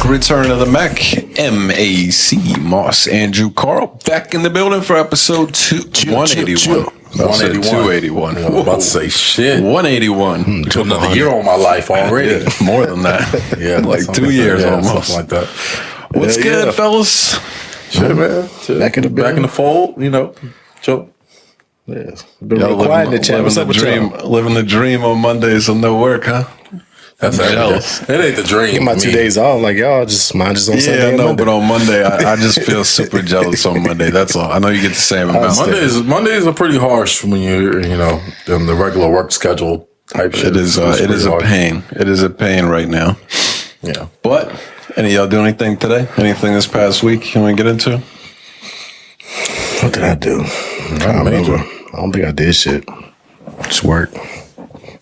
Return of the Mac. M.A.C. Moss, Andrew, Carl, back in the building for episode 181. 281. I was about to say shit. 181. Took another year on my life already. More than that. Yeah, like 2 years almost. Something like that. What's good, fellas? Shit, man. Shit. Back in the building. Back in the fold, you know. Chill. Yes. Been really quiet in the chat. What's up with y'all? Living the dream on Mondays of no work, huh? That's jealous. It ain't the dream. Get my 2 days off. Like, y'all just mind just on Sunday. Yeah, no, but on Monday, I just feel super jealous on Monday. That's all. I know you get the same amount. Mondays are pretty harsh when you're, in the regular work schedule type shit. It is a pain. It is a pain right now. Yeah. But, any of y'all do anything today? Anything this past week? Can we get into? What did I do? I don't remember. I don't think I did shit. Just work.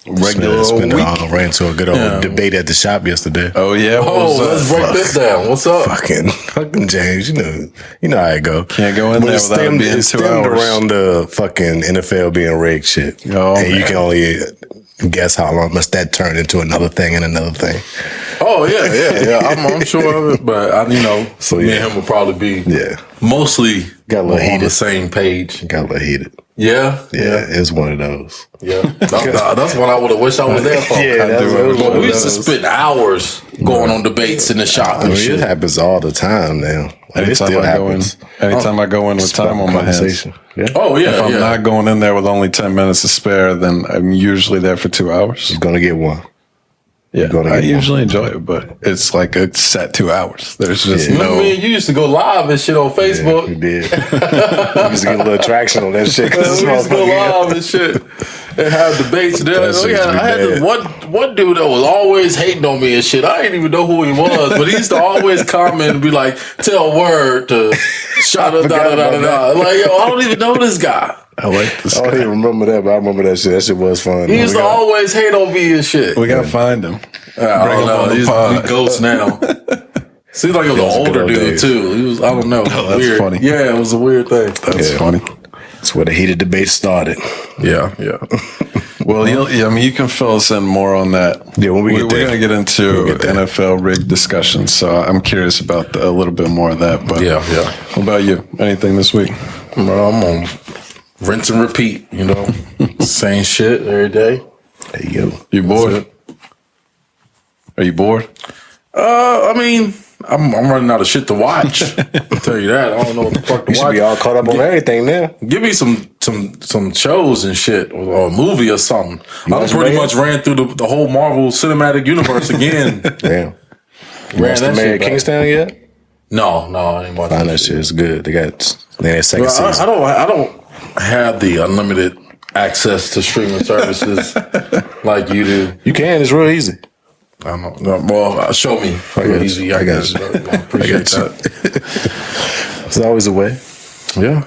Regular week. Ran into a good old debate at the shop yesterday. Oh yeah. Let's break this down. What's up? Fucking James. You know how it go. Can't go in there without it being 2 hours. Around the fucking NFL being rigged shit. Oh, and you can only guess how long must that turn into another thing and another thing. Oh yeah. I'm sure of it, but so me and him will probably be mostly got a little on the same page. Got a little heated. Yeah, it's one of those. Yeah, that's what I would have wished I was there for. Yeah, we used to spend hours going on debates in the shop. And shit. It happens all the time now. Anytime I go in with time on my hands. Yeah. Oh yeah. If I'm not going in there with only 10 minutes to spare, then I'm usually there for 2 hours. You're gonna get one. Yeah, I usually enjoy it, but it's like a set 2 hours. There's just no. You used to go live and shit on Facebook. Yeah, we did. We used to get a little traction on that shit. We used to go live and shit and have debates. I had this one dude that was always hating on me and shit. I didn't even know who he was, but he used to always comment and be like, "Tell word to shut up, da da da da." Like, yo, I don't even know this guy. I like this. I don't even remember that, but I remember that shit. That shit was fun. He used to always hate on me and shit. We gotta find him. I don't know. He's ghost now. Seems like it was an older dude too. He was. I don't know. Oh, that's weird. funny. Yeah, it was a weird thing. That's funny. That's where the heated debate started. Yeah. Well, you can fill us in more on that. Yeah, when we're going to get into NFL rig discussion, so I'm curious about a little bit more of that. But yeah. What about you? Anything this week? Well, I'm on rinse and repeat. Same shit every day. There you go. You bored? Are you bored? I mean, I'm running out of shit to watch. I'll tell you that. I don't know what the fuck to watch. You should be all caught up on everything now. Give me some shows and shit, or a movie or something. I pretty much ran through the whole Marvel Cinematic Universe again. Damn. You watched the Mayor of Kingstown yet? No, I ain't watching that shit. It's good. They got second season. I don't have the unlimited access to streaming services like you do. You can. It's real easy. I don't know. Well, show me. Easy. I got you. I appreciate that. There's always a way. Yeah.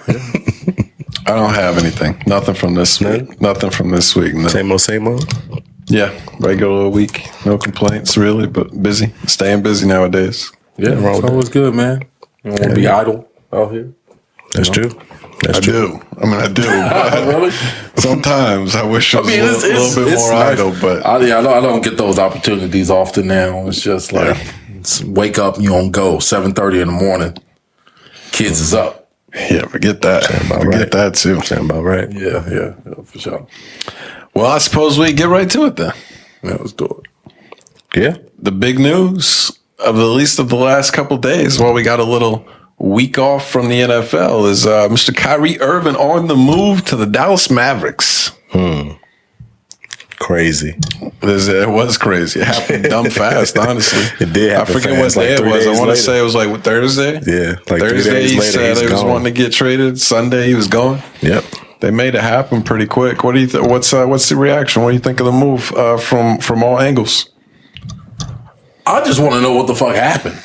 I don't have anything. Nothing from this week. Nothing from this week. No. Same old. Yeah, regular week. No complaints, really, but busy. Staying busy nowadays. Yeah, it's always good, man. You don't want to be idle out here. That's true. I do. I do. Really? Sometimes I wish I was a little bit more idle, but I don't get those opportunities often now. It's just like wake up, you on go 7:30 in the morning. Kids is up. Yeah, forget that. Forget that too. Sound about right. Yeah, for sure. Well, I suppose we get right to it then. Yeah, let's do it. Yeah. The big news of at least of the last couple days, while we got a little week off from the NFL, is Mr. Kyrie Irving on the move to the Dallas Mavericks. Crazy. It was crazy. It happened dumb fast, honestly. It did happen I forget fast, what day it was. I want to later. say it was like Thursday. Yeah. Like Thursday 3 days he later, said he was wanting to get traded. Sunday he was going. Yep. They made it happen pretty quick. What do you think? What's the reaction? What do you think of the move from all angles? I just want to know what the fuck happened,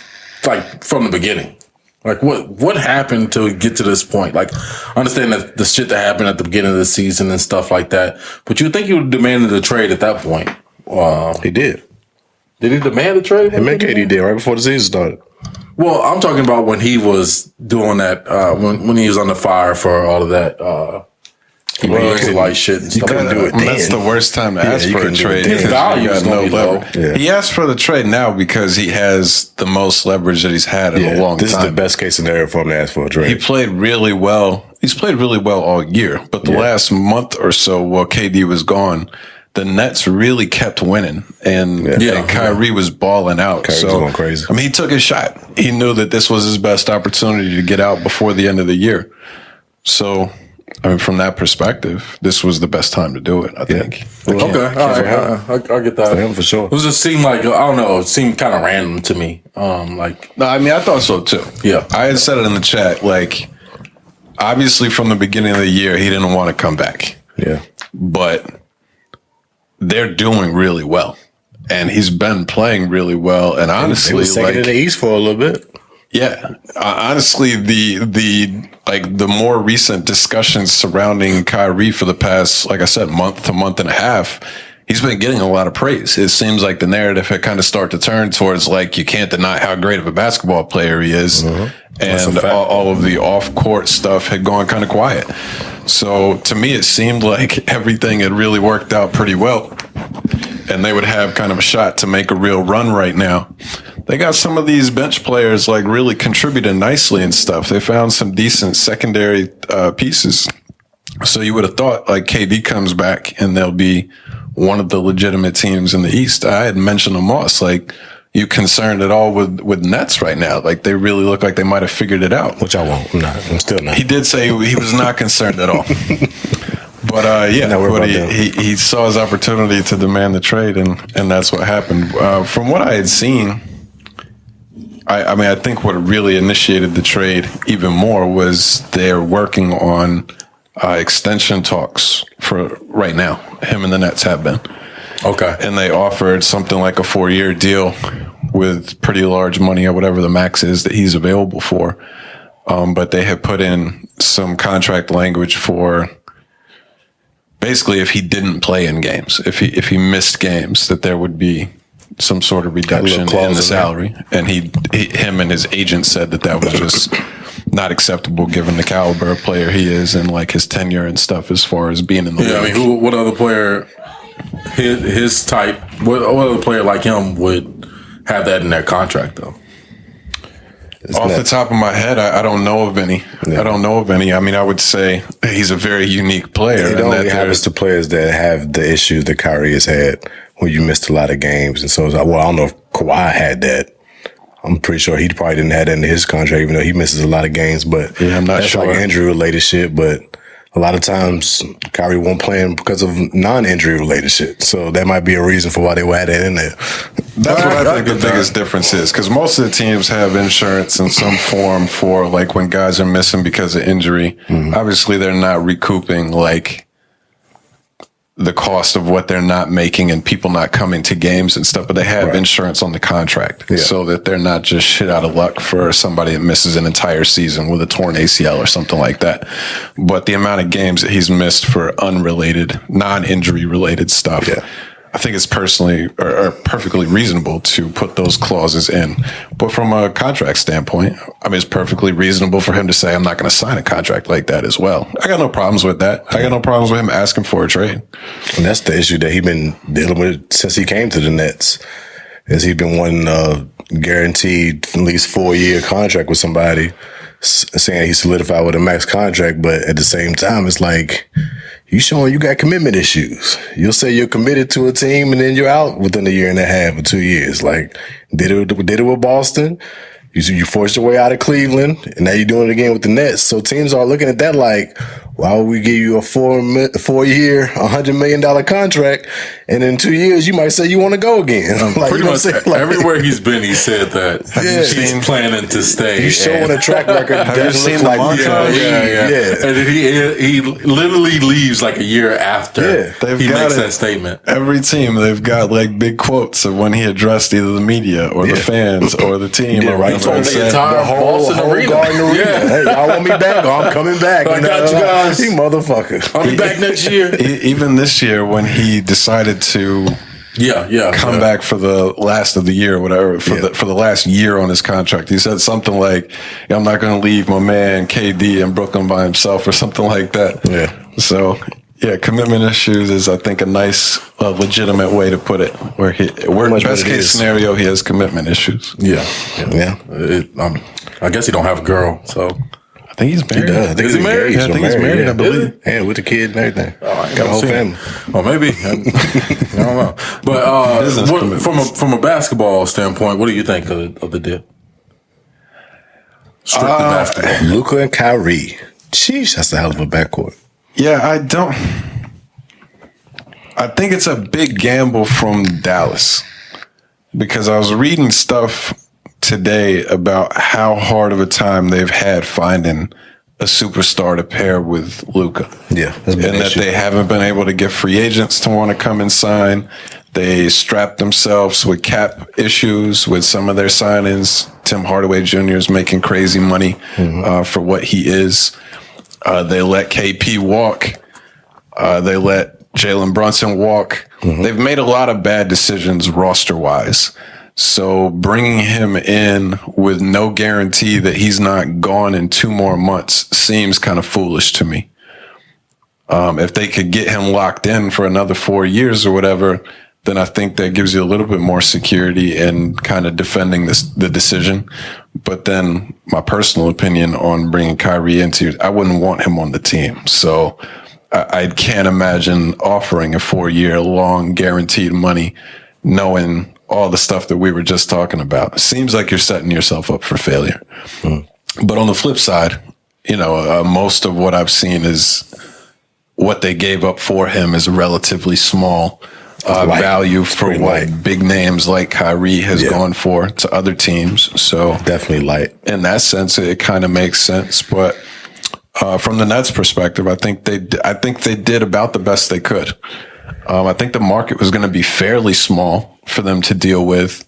like from the beginning. Like what happened to get to this point? Like, I understand that the shit that happened at the beginning of the season and stuff like that, but you think he would have demanded a trade at that point? He did. Did he demand a trade? M.A.C. did right before the season started. Well, I'm talking about when he was doing that, when he was under fire for all of that like shit and stuff. That's the worst time to ask for a trade. His value is no low. Yeah. He asked for the trade now because he has the most leverage that he's had in a long time. This is the best case scenario for him to ask for a trade. He played really well. He's played really well all year, but the last month or so while KD was gone, the Nets really kept winning, and Kyrie was balling out. Kyrie was going crazy. I mean, he took his shot. He knew that this was his best opportunity to get out before the end of the year. So, I mean, from that perspective, this was the best time to do it, I think. Well, okay, all right. I get that. For him, for sure. It just seemed like, I don't know, it seemed kind of random to me. No, I mean, I thought so too. Yeah. I had said it in the chat, like, obviously from the beginning of the year, he didn't want to come back. Yeah. But they're doing really well, and he's been playing really well. And honestly, he was second in the East for a little bit. Yeah, honestly, the more recent discussions surrounding Kyrie for the past, like I said, month to month and a half, he's been getting a lot of praise. It seems like the narrative had kind of started to turn towards like you can't deny how great of a basketball player he is, and all of the off-court stuff had gone kind of quiet. So to me, it seemed like everything had really worked out pretty well, and they would have kind of a shot to make a real run right now. They got some of these bench players like really contributing nicely and stuff. They found some decent secondary pieces. So you would have thought like KD comes back and they'll be one of the legitimate teams in the East. I had mentioned M.A.C. Like, you concerned at all with Nets right now? Like, they really look like they might have figured it out. Which I won't. I'm still not. He did say he was not concerned at all. But he saw his opportunity to demand the trade, and that's what happened. From what I had seen, I mean, I think what really initiated the trade even more was they're working on extension talks for right now. Him and the Nets have been. Okay. And they offered something like a 4-year deal with pretty large money or whatever the max is that he's available for. But they had put in some contract language for basically if he didn't play in games, if he missed games, that there would be some sort of reduction in the salary. And him and his agent said that was just not acceptable given the caliber of player he is and like his tenure and stuff as far as being in the league. I mean, what other player his type, what other player like him would have that in their contract though? Off the top of my head, I don't know of any. Yeah. I don't know of any. I mean, I would say he's a very unique player. It only happens to players that have the issues that Kyrie has had when you missed a lot of games. And so, I don't know if Kawhi had that. I'm pretty sure he probably didn't have that in his contract, even though he misses a lot of games. But I'm not sure. Like injury-related shit, but a lot of times Kyrie won't play him because of non-injury related shit. So that might be a reason for why they would have that in there. That's what I think the biggest difference is, because most of the teams have insurance in some form for like when guys are missing because of injury. Mm-hmm. Obviously, they're not recouping like the cost of what they're not making and people not coming to games and stuff, but they have insurance on the contract so that they're not just shit out of luck for somebody that misses an entire season with a torn ACL or something like that. But the amount of games that he's missed for unrelated, non-injury related stuff, I think it's personally or perfectly reasonable to put those clauses in. But from a contract standpoint, I mean, it's perfectly reasonable for him to say, I'm not going to sign a contract like that as well. I got no problems with that. I got no problems with him asking for a trade. And that's the issue that he's been dealing with since he came to the Nets, is he's been wanting a guaranteed at least 4-year contract with somebody, saying he solidified with a max contract. But at the same time, it's like, you showing you got commitment issues. You'll say you're committed to a team and then you're out within a year and a half or 2 years. Like, did it with Boston. You forced your way out of Cleveland, and now you're doing it again with the Nets. So teams are looking at that like, why would we give you a 4-year, $100 million contract, and in 2 years you might say you want to go again? Like, pretty much everywhere he's been, he said that he's planning to stay. He's showing a track record. Have you seen the montage? Yeah. And he literally leaves like a year after he makes that statement. Every team, they've got like big quotes of when he addressed either the media or the fans or the team. He told the entire Boston Arena. Hey, y'all want me back? Oh, I'm coming back. I got you guys. You motherfucker. I'll be back next year. Even this year when he decided to come back for the last of the year or whatever, for the last year on his contract, he said something like, I'm not going to leave my man KD in Brooklyn by himself or something like that. Yeah. So Yeah, commitment issues is, I think, a nice, legitimate way to put it. Where best case scenario, he has commitment issues. Yeah. Yeah. I guess he don't have a girl, so I think he's married. He does. I think Is he married? engaged. Yeah, I think he's married, I believe. Yeah, with the kid and everything. I ain't Got a whole family. Well, maybe. I don't know. But from a basketball standpoint, what do you think of the deal? Strictly basketball. Luka and Kyrie. Sheesh, that's a hell of a backcourt. Yeah, I think it's a big gamble from Dallas because I was reading stuff today about how hard of a time they've had finding a superstar to pair with Luka. Yeah, and that they haven't been able to get free agents to want to come and sign. They strapped themselves with cap issues with some of their signings. Tim Hardaway Jr. is making crazy money for what he is. They let KP walk. They let Jalen Brunson walk. They've made a lot of bad decisions roster-wise. So bringing him in with no guarantee that he's not gone in 2 more months seems kind of foolish to me. If they could get him locked in for another 4 years or whatever, then I think that gives you a little bit more security in kind of defending the decision. But then my personal opinion on bringing Kyrie into, I wouldn't want him on the team. So I can't imagine offering a 4-year long guaranteed money, knowing all the stuff that we were just talking about. It seems like you're setting yourself up for failure. But on the flip side, most of what I've seen is what they gave up for him is relatively small value for what big names like Kyrie has gone for to other teams. So definitely light. In that sense, it kind of makes sense. But from the Nets' perspective, I think they did about the best they could. I think the market was going to be fairly small for them to deal with.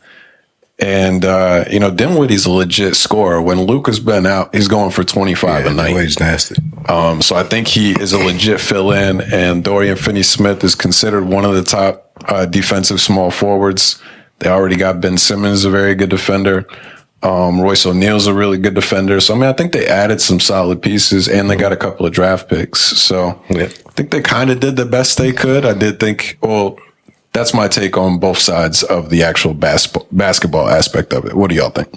And, Dinwiddie's a legit scorer. When Luka's been out, he's going for 25 a night. Dinwiddie's nasty. So I think he is a legit fill-in, and Dorian Finney-Smith is considered one of the top defensive small forwards. They already got Ben Simmons, a very good defender. Royce O'Neal's a really good defender. So, I think they added some solid pieces, and they got a couple of draft picks. So I think they kind of did the best they could. I did think, that's my take on both sides of the actual basketball aspect of it. What do y'all think?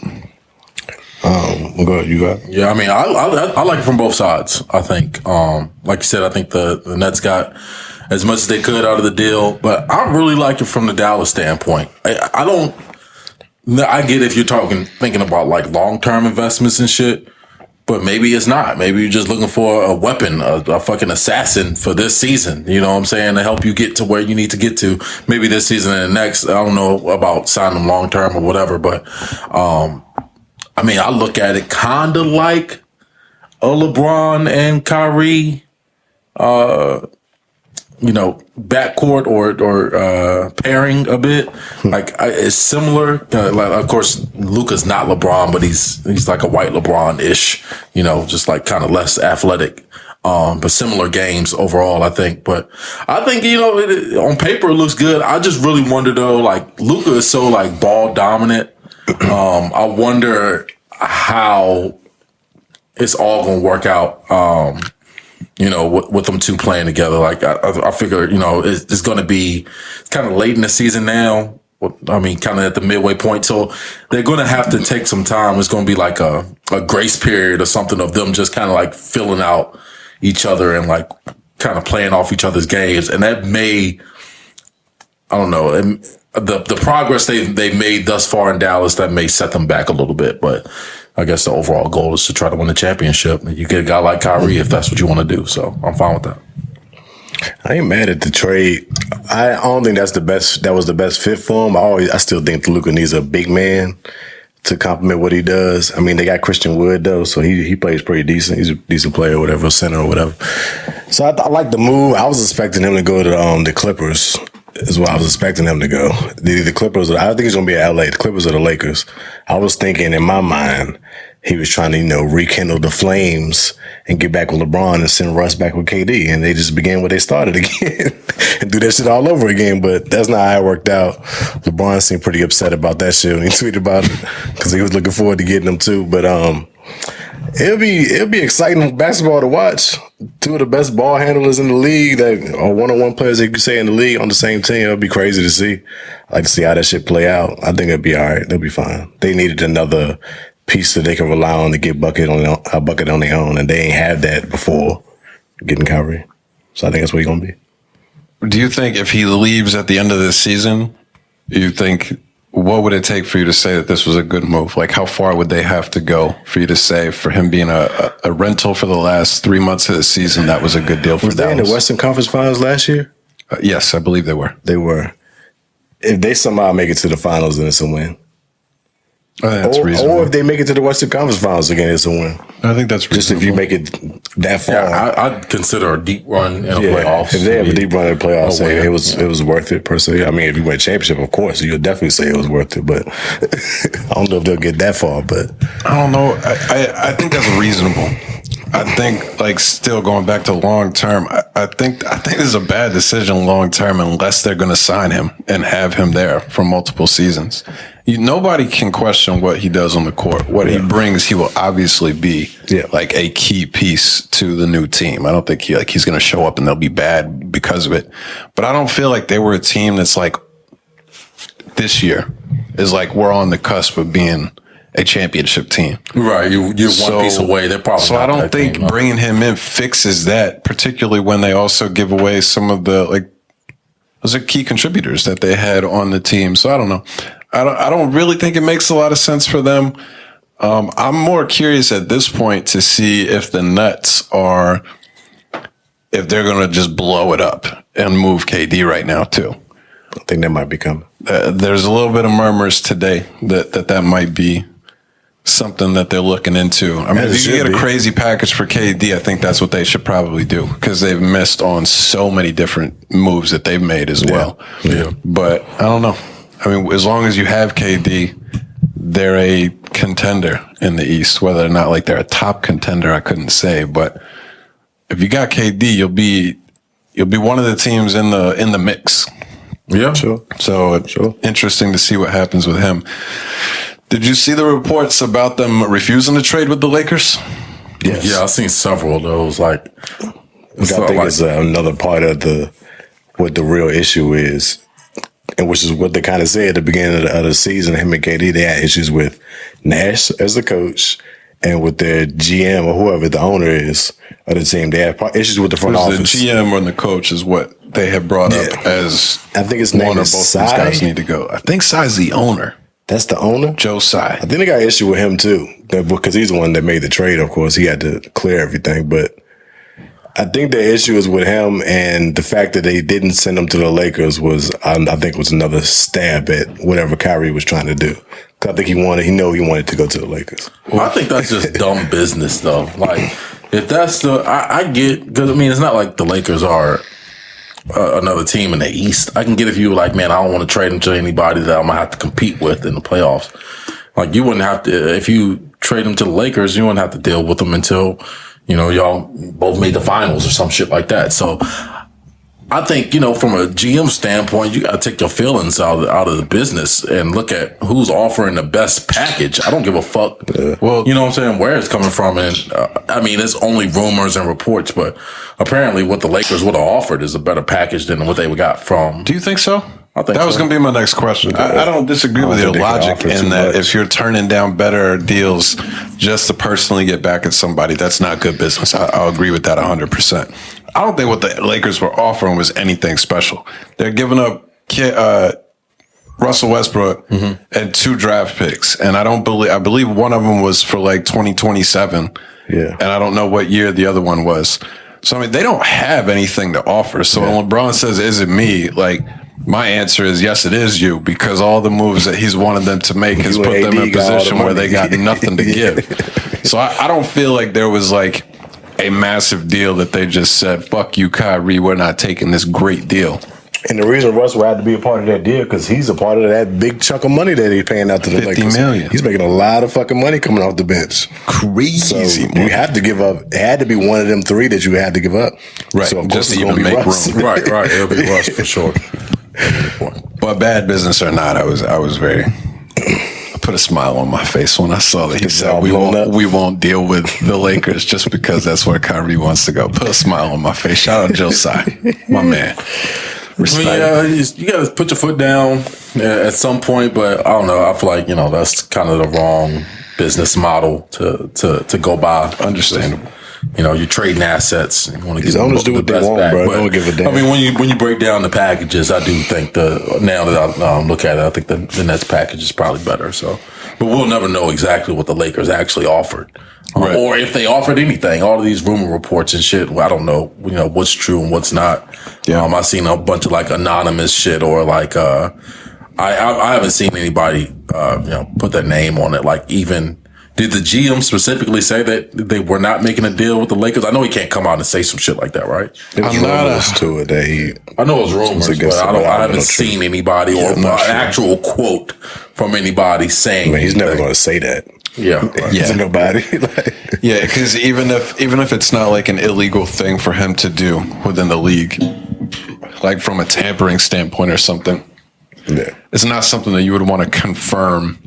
We'll go ahead. You got? Yeah, I like it from both sides. I think, like you said, I think the Nets got as much as they could out of the deal, but I really like it from the Dallas standpoint. I get if you're thinking about like long-term investments and shit, but maybe it's not. Maybe you're just looking for a weapon, a fucking assassin for this season. You know what I'm saying? To help you get to where you need to get to. Maybe this season and the next. I don't know about signing them long-term or whatever, but I look at it kind of like a LeBron and Kyrie, backcourt or pairing a bit. It's similar. Of course, Luka's not LeBron, but he's like a white LeBron-ish, just like kind of less athletic. But similar games overall, I think. But I think, on paper it looks good. I just really wonder though, like Luka is so like ball dominant. I wonder how it's all going to work out. With them two playing together. Like I figure, it's going to be kind of late in the season now. Kind of at the midway point. So they're going to have to take some time. It's going to be like a grace period or something of them just kind of like filling out each other and like kind of playing off each other's games. And that may, I don't know, the progress they've made thus far in Dallas, that may set them back a little bit. But I guess the overall goal is to try to win the championship. You get a guy like Kyrie if that's what you want to do. So I'm fine with that. I ain't mad at the trade. I don't think that was the best fit for him. I still think Luka needs a big man to complement what he does. They got Christian Wood though, so he plays pretty decent. He's a decent player or whatever, center or whatever. So I like the move. I was expecting him to go to the Clippers. Is what I was expecting him to go. The Clippers, I think he's going to be at LA. The Clippers or the Lakers. I was thinking in my mind, he was trying to, rekindle the flames and get back with LeBron and send Russ back with KD. And they just began what they started again and do that shit all over again. But that's not how it worked out. LeBron seemed pretty upset about that shit when he tweeted about it because he was looking forward to getting them too. But it'll be exciting basketball to watch. two of the best ball handlers in the league that are one-on-one players that you could say in the league on the same team. It'll be crazy to see. I like to see how that shit play out. I think it'll be all right. They'll be fine. They needed another piece that they can rely on to get a bucket on their own, and they ain't had that before getting Kyrie. So I think that's where he's gonna be. Do you think if he leaves at the end of this season, you think what would it take for you to say that this was a good move? Like, how far would they have to go for you to say, for him being a rental for the last 3 months of the season, that was a good deal for Dallas? Was they in the Western Conference Finals last year? Yes, I believe they were. They were. If they somehow make it to the finals, then it's a win. I think that's reasonable. Or if they make it to the Western Conference Finals again, it's a win. I think that's reasonable. Just if you make it that far. Yeah, I'd consider a deep run in the playoffs. If they have a deep run in the playoffs, it was worth it per se. I mean, if you win a championship, of course, you'll definitely say it was worth it. But I don't know if they'll get that far. But I don't know. I think that's reasonable. I think, like, still going back to long term, I think this is a bad decision long term unless they're going to sign him and have him there for multiple seasons. Nobody can question what he does on the court. What he brings, he will obviously be like a key piece to the new team. I don't think he's going to show up and they'll be bad because of it. But I don't feel like they were a team that's like this year is like we're on the cusp of being a championship team. Right. You're one piece away. They're probably I don't think bringing him in fixes that, particularly when they also give away some of the, like, those are key contributors that they had on the team. So I don't know. I don't really think it makes a lot of sense for them. I'm more curious at this point to see if the Nets if they're going to just blow it up and move KD right now too. I think that might be coming. There's a little bit of murmurs today that might be something that they're looking into. I mean, if you get a crazy package for KD, I think that's what they should probably do because they've missed on so many different moves that they've made as well. Yeah. But I don't know. I mean, as long as you have KD, they're a contender in the East. Whether or not like they're a top contender, I couldn't say. But if you got KD, you'll be one of the teams in the mix. Yeah, sure. So it's interesting to see what happens with him. Did you see the reports about them refusing to trade with the Lakers? Yes. Yeah, I've seen several of those. I think it's another part of what the real issue is, and which is what they kind of said at the beginning of the season. Him and KD, they had issues with Nash as the coach and with their GM or whoever the owner is of the team. They had issues with the front office. The GM or the coach is what they have brought up as I think it's one or both of these guys need to go. I think Tsai's the owner. That's the owner? Joe Tsai. I think they got an issue with him too, because he's the one that made the trade, of course. He had to clear everything. But I think the issue is with him, and the fact that they didn't send him to the Lakers was another stab at whatever Kyrie was trying to do. Because I think he wanted to go to the Lakers. Well, I think that's just dumb business, though. Like, if that's I get, because I mean, it's not like the Lakers are another team in the East. I can get if you were like, man, I don't want to trade him to anybody that I'm going to have to compete with in the playoffs. Like, you wouldn't have to, if you trade him to the Lakers, you wouldn't have to deal with them until, y'all both made the finals or some shit like that. So I think, from a GM standpoint, you got to take your feelings out of the business and look at who's offering the best package. I don't give a fuck. Well, you know what I'm saying? Where it's coming from. And I mean, it's only rumors and reports, but apparently what the Lakers would have offered is a better package than what they got from. Do you think so? I think that was going to be my next question. I don't disagree with your logic in that if you're turning down better deals just to personally get back at somebody, that's not good business. I'll agree with that 100%. I don't think what the Lakers were offering was anything special. They're giving up Russell Westbrook and 2 draft picks. And I believe one of them was for like 2027. Yeah. And I don't know what year the other one was. So, I mean, they don't have anything to offer. So when LeBron says, is it me? Like, my answer is yes, it is you, because all the moves that he's wanted them to make has put them in a position where they got nothing to give. So I don't feel like there was like a massive deal that they just said, fuck you, Kyrie, we're not taking this great deal. And the reason Russell had to be a part of that deal because he's a part of that big chunk of money that he's paying out to the Lakers. $50 million. He's making a lot of fucking money coming off the bench. Crazy. So you have to give up. It had to be one of them 3 that you had to give up. Right. So of just course to even make Russ. room. Right. It'll be Russ for sure. But bad business or not, I was very put a smile on my face when I saw that he said all we blown won't deal with the Lakers just because that's where Kyrie wants to go. Put a smile on my face. Shout out Josiah, my man. Respect. You got to put your foot down at some point, but I don't know. I feel like that's kind of the wrong business model to go by. Understandable. You're trading assets. You want to get owners do what they want, bro. Don't give a damn. I mean, when you break down the packages, I do think now that I look at it, I think the Nets package is probably better. So, but we'll never know exactly what the Lakers actually offered, right. Or if they offered anything. All of these rumor reports and shit. I don't know. What's true and what's not. Yeah. I've seen a bunch of like anonymous shit or like I haven't seen anybody put their name on it. Like even. Did the GM specifically say that they were not making a deal with the Lakers? I know he can't come out and say some shit like that, right? There's rumors to it that I know it's rumors, but I haven't seen anybody or an actual quote from anybody saying. I mean, he's never going to say that. Yeah, to nobody. Yeah, because even if it's not like an illegal thing for him to do within the league, like from a tampering standpoint or something, it's not something that you would want to confirm.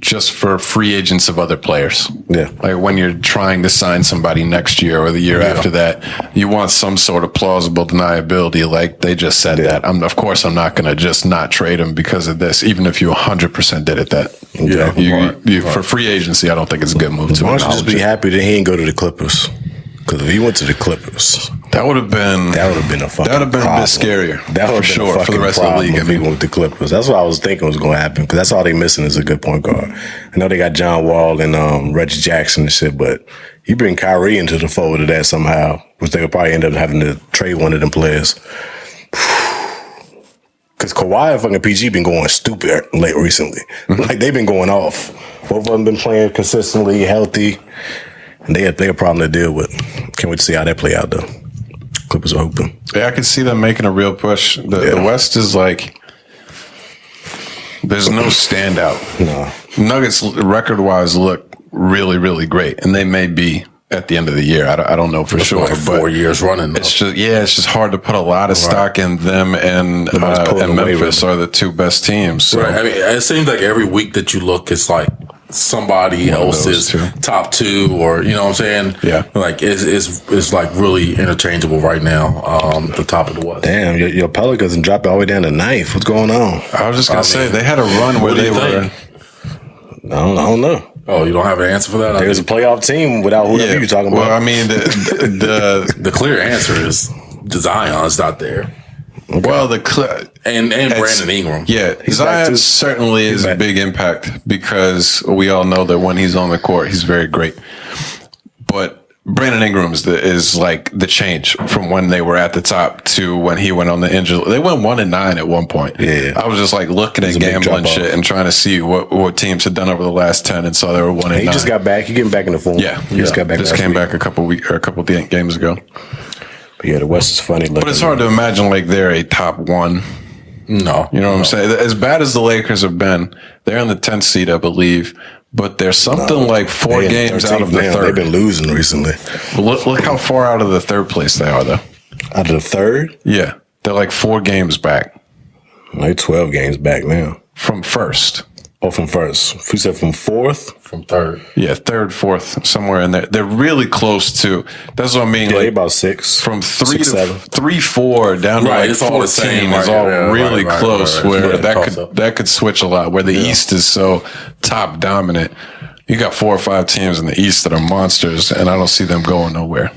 Just for free agents of other players. Yeah. Like when you're trying to sign somebody next year or the year after that, you want some sort of plausible deniability. Like they just said that. Of course, I'm not going to just not trade him because of this, even if you 100% did it that. You, for free agency, I don't think it's a good move to why don't you just be happy that he didn't go to the Clippers? Because if he went to the Clippers, that would have been a bit scarier. That would for sure for the rest of the league. If he went with the Clippers, that's what I was thinking was going to happen. Because that's all they missing is a good point guard. I know they got John Wall and Reggie Jackson and shit, but you bring Kyrie into the fold of that somehow, which they would probably end up having to trade one of them players. Because Kawhi and fucking PG been going stupid late recently. Like they've been going off. Both of them been playing consistently, healthy. And they a problem to deal with. Can't wait to see how that play out, though. Clippers are open. Yeah, I can see them making a real push. The West is like, there's no standout. No. Nuggets, record-wise, look really, really great. And they may be at the end of the year. I don't know for sure. Like 4 years running, though. It's just hard to put a lot of stock in them and Memphis are the two best teams. So. Right. I mean, it seems like every week that you look, it's like, somebody else's top two, or you know what I'm saying? Yeah, like it's like really interchangeable right now. The top of the West. Damn, your Pelicans and drop it all the way down to ninth. What's going on? I was just gonna say they had a run where they were. I don't know. Oh, you don't have an answer for that? There's a playoff team without whoever you're talking about. Well, I mean, the clear answer is Zion's not there. Okay. Well, and Brandon Ingram. Yeah, Zion certainly is a big impact because we all know that when he's on the court, he's very great. But Brandon Ingram is like the change from when they were at the top to when he went on the injury. They went 1-9 at one point. Yeah. I was just like looking at gambling shit and trying to see what teams had done over the last 10 and saw they were 1-9. He just got back. He getting back in the form. Yeah, he just got back. Just came back a couple games ago. Yeah, the West is funny. But it's hard to imagine like they're a top one. No. You know what I'm saying? As bad as the Lakers have been, they're in the 10th seed, I believe. But there's something like 4 games out of the third. They've been losing recently. Look how far out of the third place they are, though. Out of the third? Yeah. They're like 4 games back. They're 12 games back now. From first. Oh, from first. You said from fourth? From third. Yeah, third, fourth, somewhere in there. They're really close to. That's what I mean. Yeah, like about 6. From 3 6, to 7. 3, 4 down to like it's 14 all the same, is all really close. Where Yeah, that could switch a lot. Where the East is so top dominant. You got 4 or 5 teams in the East that are monsters, and I don't see them going nowhere.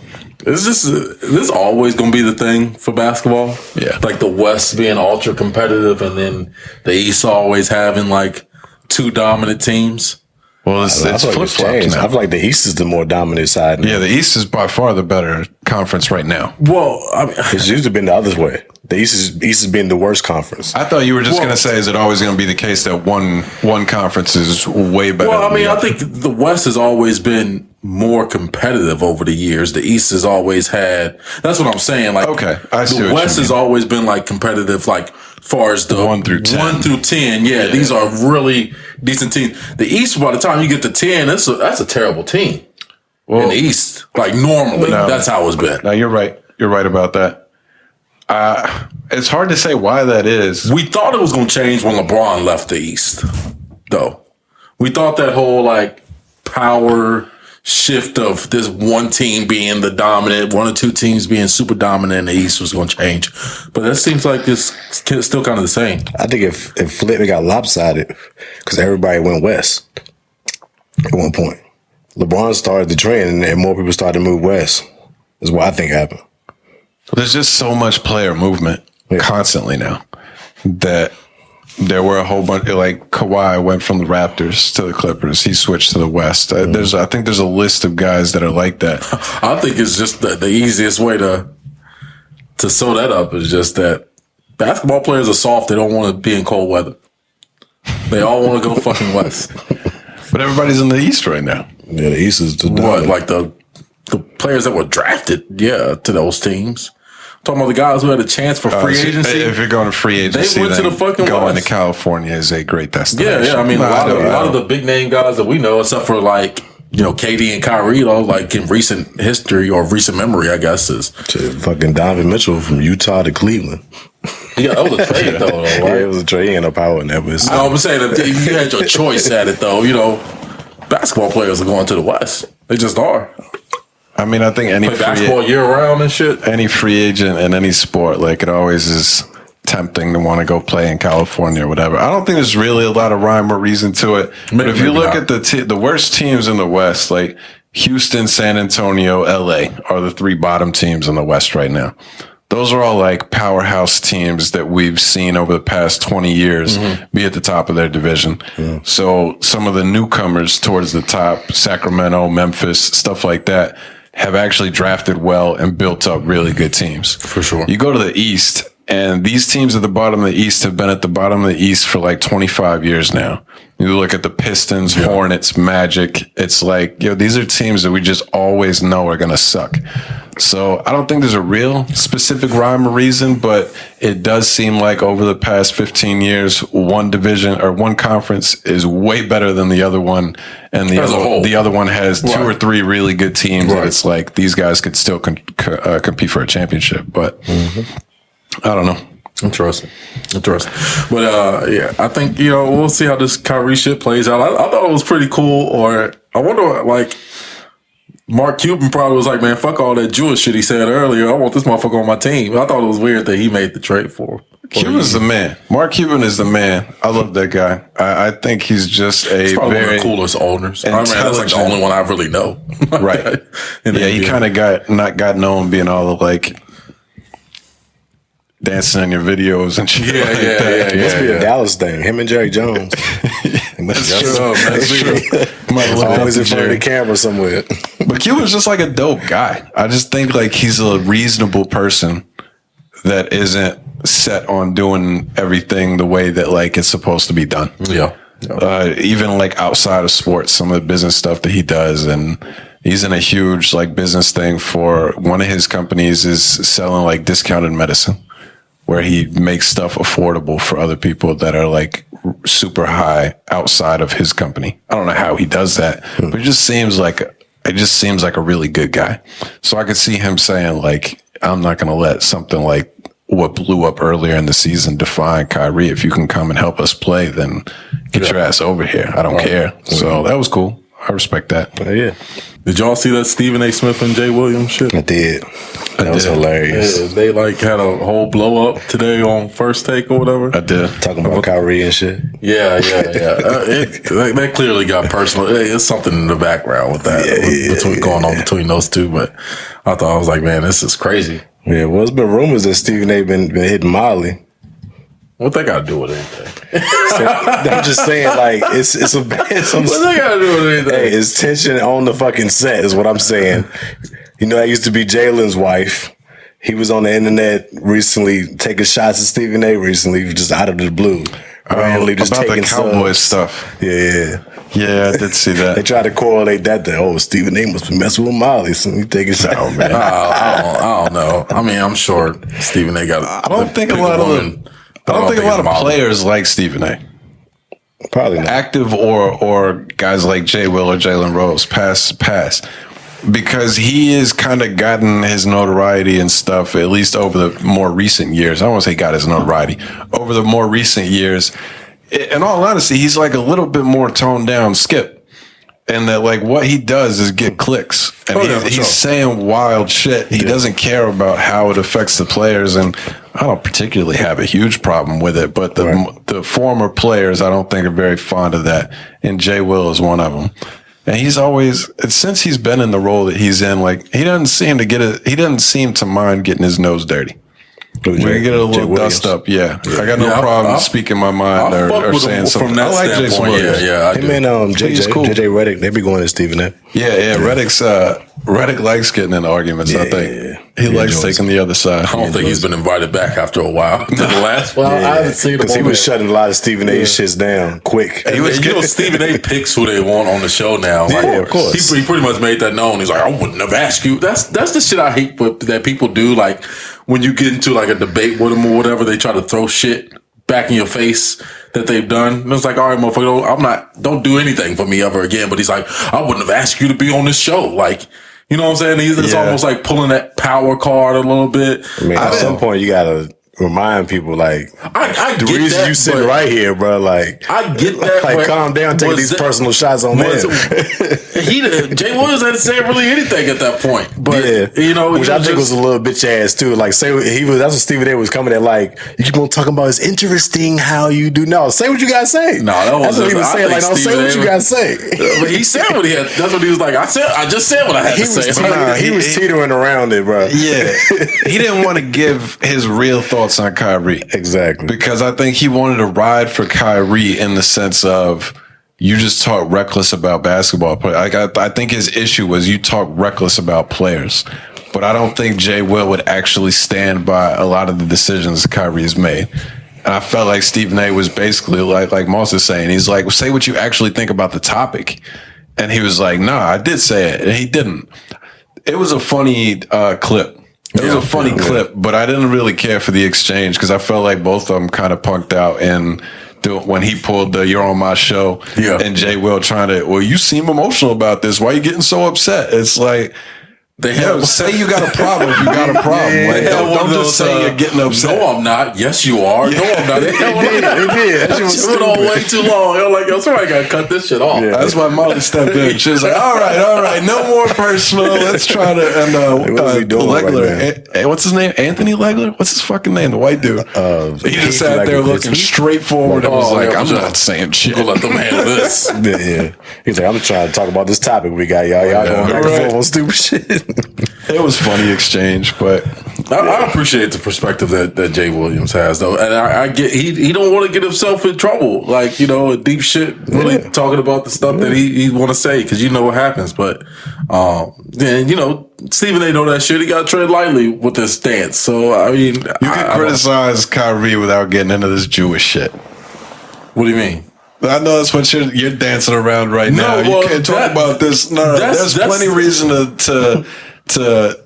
Is this always going to be the thing for basketball? Yeah. Like the West being ultra competitive and then the East always having like 2 dominant teams? Well, it's flip-flops now. I feel like the East is the more dominant side now. Yeah, the East is by far the better conference right now. Well, I mean, it's usually been the other way. The East has been the worst conference. I thought you were just going to say, is it always going to be the case that one conference is way better? Well, I mean, I think the West has always been more competitive over the years. The East has always had. That's what I'm saying. Like, okay, I see the West has always been like competitive, like far as the 1 through 10. 1 through 10. Yeah, these are really decent teams. The East, by the time you get to 10, that's a terrible team. Well, in the East, like normally, that's how it's been. No, you're right. You're right about that. It's hard to say why that is. We thought it was going to change when LeBron left the East, though. We thought that whole like power shift of this one team being the dominant, one or two teams being super dominant in the East was going to change. But that seems like it's still kind of the same. I think if flipped, it got lopsided because everybody went west at one point. LeBron started the trend and more people started to move west. Is what I think happened. There's just so much player movement constantly now that there were a whole bunch. Like Kawhi went from the Raptors to the Clippers. He switched to the West. I think there's a list of guys that are like that. I think it's just the easiest way to sew that up is just that basketball players are soft. They don't want to be in cold weather. They all want to go fucking west. But everybody's in the East right now. Yeah, the East is the what, like the players that were drafted, to those teams. I'm talking about the guys who had a chance for free agency. If you're going to free agency, they went to the fucking going West. to California is a great destination. Yeah. I mean, a lot of the big name guys that we know, except for like KD and Kyrie, like in recent history or recent memory, I guess is fucking Donovan Mitchell from Utah to Cleveland. Yeah, that was a trade though, right? Yeah, it was a trade. He ain't no power in that. But I'm saying that you had your choice at it though. Basketball players are going to the West. They just are. I mean, I think any play basketball year round and shit. Any free agent in any sport, like it always is tempting to want to go play in California or whatever. I don't think there's really a lot of rhyme or reason to it. But if you look at the worst teams in the West, like Houston, San Antonio, LA are the three bottom teams in the West right now. Those are all like powerhouse teams that we've seen over the past 20 years be at the top of their division. Yeah. So some of the newcomers towards the top, Sacramento, Memphis, stuff like that, have actually drafted well and built up really good teams. For sure. You go to the East, and these teams at the bottom of the East have been at the bottom of the East for like 25 years now. You look at the Pistons, Hornets, Magic. It's like, these are teams that we just always know are going to suck. So I don't think there's a real specific rhyme or reason, but it does seem like over the past 15 years, one division or one conference is way better than the other one. And the other one has two or three really good teams. Right. And it's like these guys could still compete for a championship. But I don't know. Interesting. But I think, we'll see how this Kyrie shit plays out. I thought it was pretty cool. Or I wonder, like, Mark Cuban probably was like, man, fuck all that Jewish shit he said earlier. I want this motherfucker on my team. I thought it was weird that he made the trade for him. Cuban's the man. Mark Cuban is the man. I love that guy. I think he's just he's probably one of the coolest owners. I mean, that's like the only one I really know. Right. He kind of got known being all the like dancing in your videos and shit. It must be a Dallas thing. Him and Jerry Jones. That's true. Always in front of the camera somewhere. But Cuban's just like a dope guy. I just think like he's a reasonable person that isn't set on doing everything the way that like it's supposed to be done. Yeah. Even like outside of sports, some of the business stuff that he does, and he's in a huge like business thing for one of his companies is selling like discounted medicine, where he makes stuff affordable for other people that are like super high outside of his company. I don't know how he does that, but it just seems like a really good guy. So I could see him saying like, I'm not going to let something like what blew up earlier in the season define Kyrie. If you can come and help us play, then get your ass over here. I don't care. So that was cool. I respect that. Yeah. Did y'all see that Stephen A. Smith and Jay Williams shit? I did. That was hilarious. Yeah, they like had a whole blow up today on First Take or whatever. I did. Talking about Kyrie and shit. Yeah. That clearly got personal. It's something in the background with that between those two. But I was like, man, this is crazy. Yeah, well, it's been rumors that Stephen A. been hitting Molly. What they got to do with anything? I'm just saying, like, it's what they got to do with anything? Hey, it's tension on the fucking set is what I'm saying. That used to be Jalen's wife. He was on the internet recently taking shots at Stephen A. recently, just out of the blue. Randomly just about taking the Cowboys stuff. Yeah. Yeah, I did see that. They tried to correlate that to, Stephen A. must be messing with Molly, so he taking shots. Oh, man. I don't know. I mean, I'm sure Stephen A. got I don't think a lot of players like Stephen A. Probably not. Active or guys like Jay Will or Jalen Rose pass. Because he has kind of gotten his notoriety and stuff, at least over the more recent years. I don't want to say got his notoriety. Over the more recent years, in all honesty, he's like a little bit more toned down Skip. And that, like, what he does is get clicks. And he's saying wild shit. He doesn't care about how it affects the players. And I don't particularly have a huge problem with it. But the former players, I don't think, are very fond of that. And Jay Will is one of them. And he's always, since he's been in the role that he's in, like, he doesn't seem to mind getting his nose dirty. We can get a little dust up, I got no problem speaking my mind or saying something. From that I like Jason Williams. Him and JJ Redick, they be going to Stephen A. Redick likes getting in arguments. I think he likes taking the other side. I don't think he's been invited back after a while. To the last one, I haven't seen him because he was shutting a lot of Stephen A. shits down quick. Stephen A. picks who they want on the show now. Like, of course. He pretty much made that known. He's like, I wouldn't have asked you. That's the shit I hate that people do. Like, when you get into like a debate with them or whatever, they try to throw shit back in your face that they've done. And it's like, all right, motherfucker, don't do anything for me ever again. But he's like, I wouldn't have asked you to be on this show. Like, you know what I'm saying? It's almost like pulling that power card a little bit. I mean, at some point, you gotta remind people, like, I the get reason that, you sitting right here, bro. Like, I get that. Like, calm down, take these personal shots on him. Jay Williams hadn't said really anything at that point, but which I think was a little bitch ass too. Like, that's what Stephen A. was coming at. Like, you keep on talking about it's interesting how you do. No, say what you gotta say. No, that's what he was saying. Like, don't say what you gotta say. But he said what he had. That's what he was like. I just said what I had to say. He was teetering around it, bro. Yeah, he didn't want to give his real thoughts on Kyrie. Exactly. Because I think he wanted to ride for Kyrie in the sense of you just talk reckless about basketball. Like, I think his issue was you talk reckless about players. But I don't think Jay Will would actually stand by a lot of the decisions Kyrie has made. And I felt like Stephen A. was basically like Moss is saying. He's like, say what you actually think about the topic. And he was like, nah, I did say it. And he didn't. It was a funny clip. It was a funny clip, but I didn't really care for the exchange because I felt like both of them kind of punked out. And when he pulled the "You're on my show," and Jay Will trying to, well, you seem emotional about this. Why are you getting so upset? It's like, say you got a problem if you got a problem. Like, don't just say you're getting upset. No, I'm not. Yes, you are. No, I'm not. It did. That shit went on way too long. I'm like, yo, somebody got to cut this shit off. Yeah. That's why Molly stepped in. She was like, all right. No more personal. Let's try to. And Legler, right, what's his name? Anthony Legler? What's his fucking name? The white dude. He just sat there looking straight forward and was like, I'm not saying shit. Go let them handle this. He's like, I'm just trying to talk about this topic we got, y'all. Y'all going back and forth on stupid shit. It was funny exchange, but I appreciate the perspective that Jay Williams has, though, and I get he don't want to get himself in trouble, like, deep shit, really talking about the stuff that he want to say because what happens. But then Stephen A. know that shit. He got to tread lightly with this stance. So I mean, you can criticize Kyrie without getting into this Jewish shit. What do you mean? I know that's what you're dancing around right now. You can't talk about this. No, there's plenty of reason to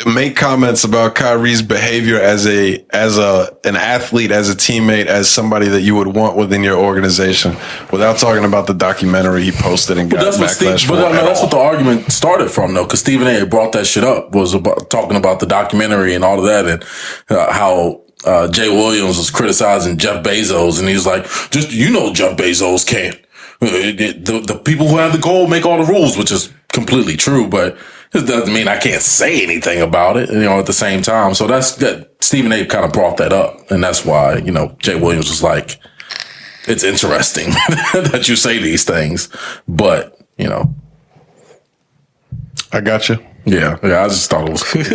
make comments about Kyrie's behavior as an athlete, as a teammate, as somebody that you would want within your organization, without talking about the documentary he posted and got backlash for. But that's what the argument started from, though, because Stephen A. brought that shit up, was about talking about the documentary and all of that, and how Jay Williams was criticizing Jeff Bezos, and he was like, just, Jeff Bezos can't. The people who have the goal make all the rules, which is completely true, but it doesn't mean I can't say anything about it, at the same time. So that Stephen A. kind of brought that up, and that's why, Jay Williams was like, it's interesting that you say these things, but, I got you. Yeah, I just thought it was funny.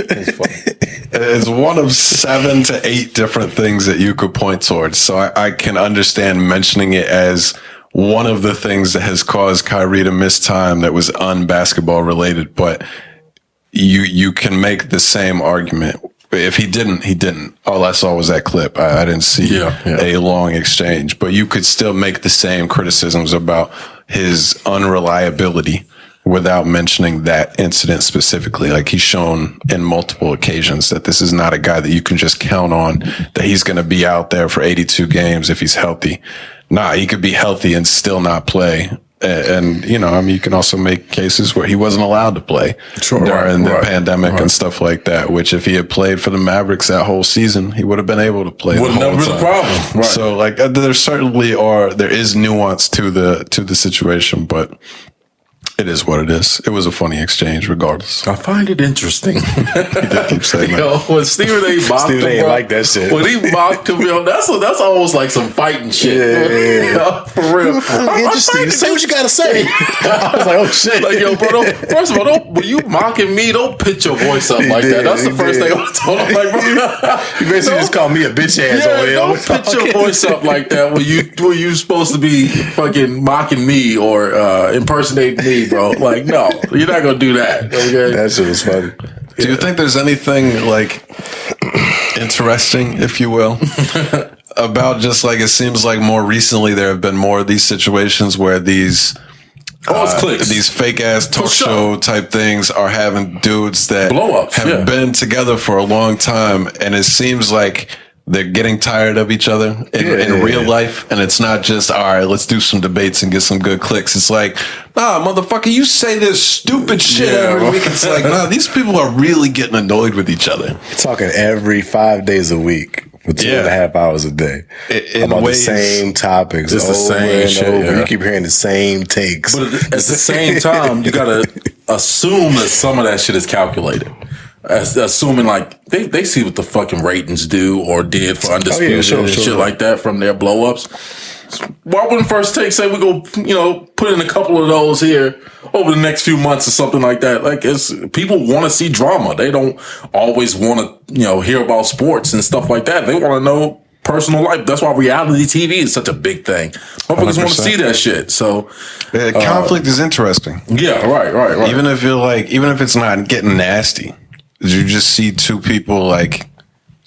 It's one of 7 to 8 different things that you could point towards. So I can understand mentioning it as one of the things that has caused Kyrie to miss time that was un-basketball related. But you can make the same argument. If he didn't, he didn't. All I saw was that clip. I didn't see a long exchange. But you could still make the same criticisms about his unreliability without mentioning that incident specifically. Like, he's shown in multiple occasions that this is not a guy that you can just count on, that he's going to be out there for 82 games if he's healthy. Nah, he could be healthy and still not play And you know, I mean, you can also make cases where he wasn't allowed to play during the pandemic and stuff like that. Which, if he had played for the Mavericks that whole season, he would have been able to play. Would have never been a problem. Right. So, like, there is nuance to the situation, but it is what it is. It was a funny exchange, regardless. I find it interesting. He did keep saying that. Yo, when Stephen A. mocked him, ain't like that shit. When he mocked him, yo, that's almost like some fighting shit. Yeah. For real. Interesting. Say what you gotta say. I was like, oh shit. Like, yo, bro, first of all, when you mocking me, don't pitch your voice up like that. That's the first thing I told him. Like, bro, you basically just called me a bitch ass over here. Don't pitch your voice up like that when you supposed to be fucking mocking me or impersonating me, bro. Like, no, you're not gonna do that. Okay? That shit was funny. Do you think there's anything like interesting, if you will, about just like it seems like more recently there have been more of these situations where these these fake ass talk show type things are having dudes that blow-ups, have been together for a long time, and it seems like they're getting tired of each other in real life. And it's not just, all right, let's do some debates and get some good clicks. It's like, nah, motherfucker, you say this stupid shit every week. It's like, nah, these people are really getting annoyed with each other. Talking every 5 days a week for 2.5 hours a day about the same topics. It's the same shit. Over. You keep hearing the same takes. But at the same time, you got to assume that some of that shit is calculated. Assuming like they see what the fucking ratings do or did for Undisputed and shit like that from their blow ups. Why wouldn't First Take say we go, put in a couple of those here over the next few months or something like that? Like, people want to see drama. They don't always want to, hear about sports and stuff like that. They want to know personal life. That's why reality TV is such a big thing. Motherfuckers want to see that shit. So conflict is interesting. Yeah, right. Even if it's not getting nasty. You just see two people like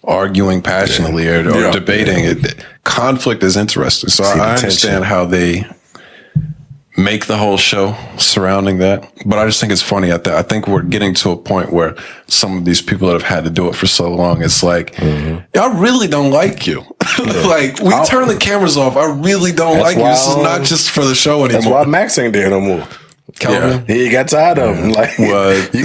arguing passionately or debating it. Conflict is interesting. So I understand how they make the whole show surrounding that. But I just think it's funny. I think we're getting to a point where some of these people that have had to do it for so long, it's like, I really don't like you. Like, we turn the cameras off. I really don't like you. This is not just for the show anymore. That's why Max ain't there no more. Calvin? Yeah, he got tired of him. Like,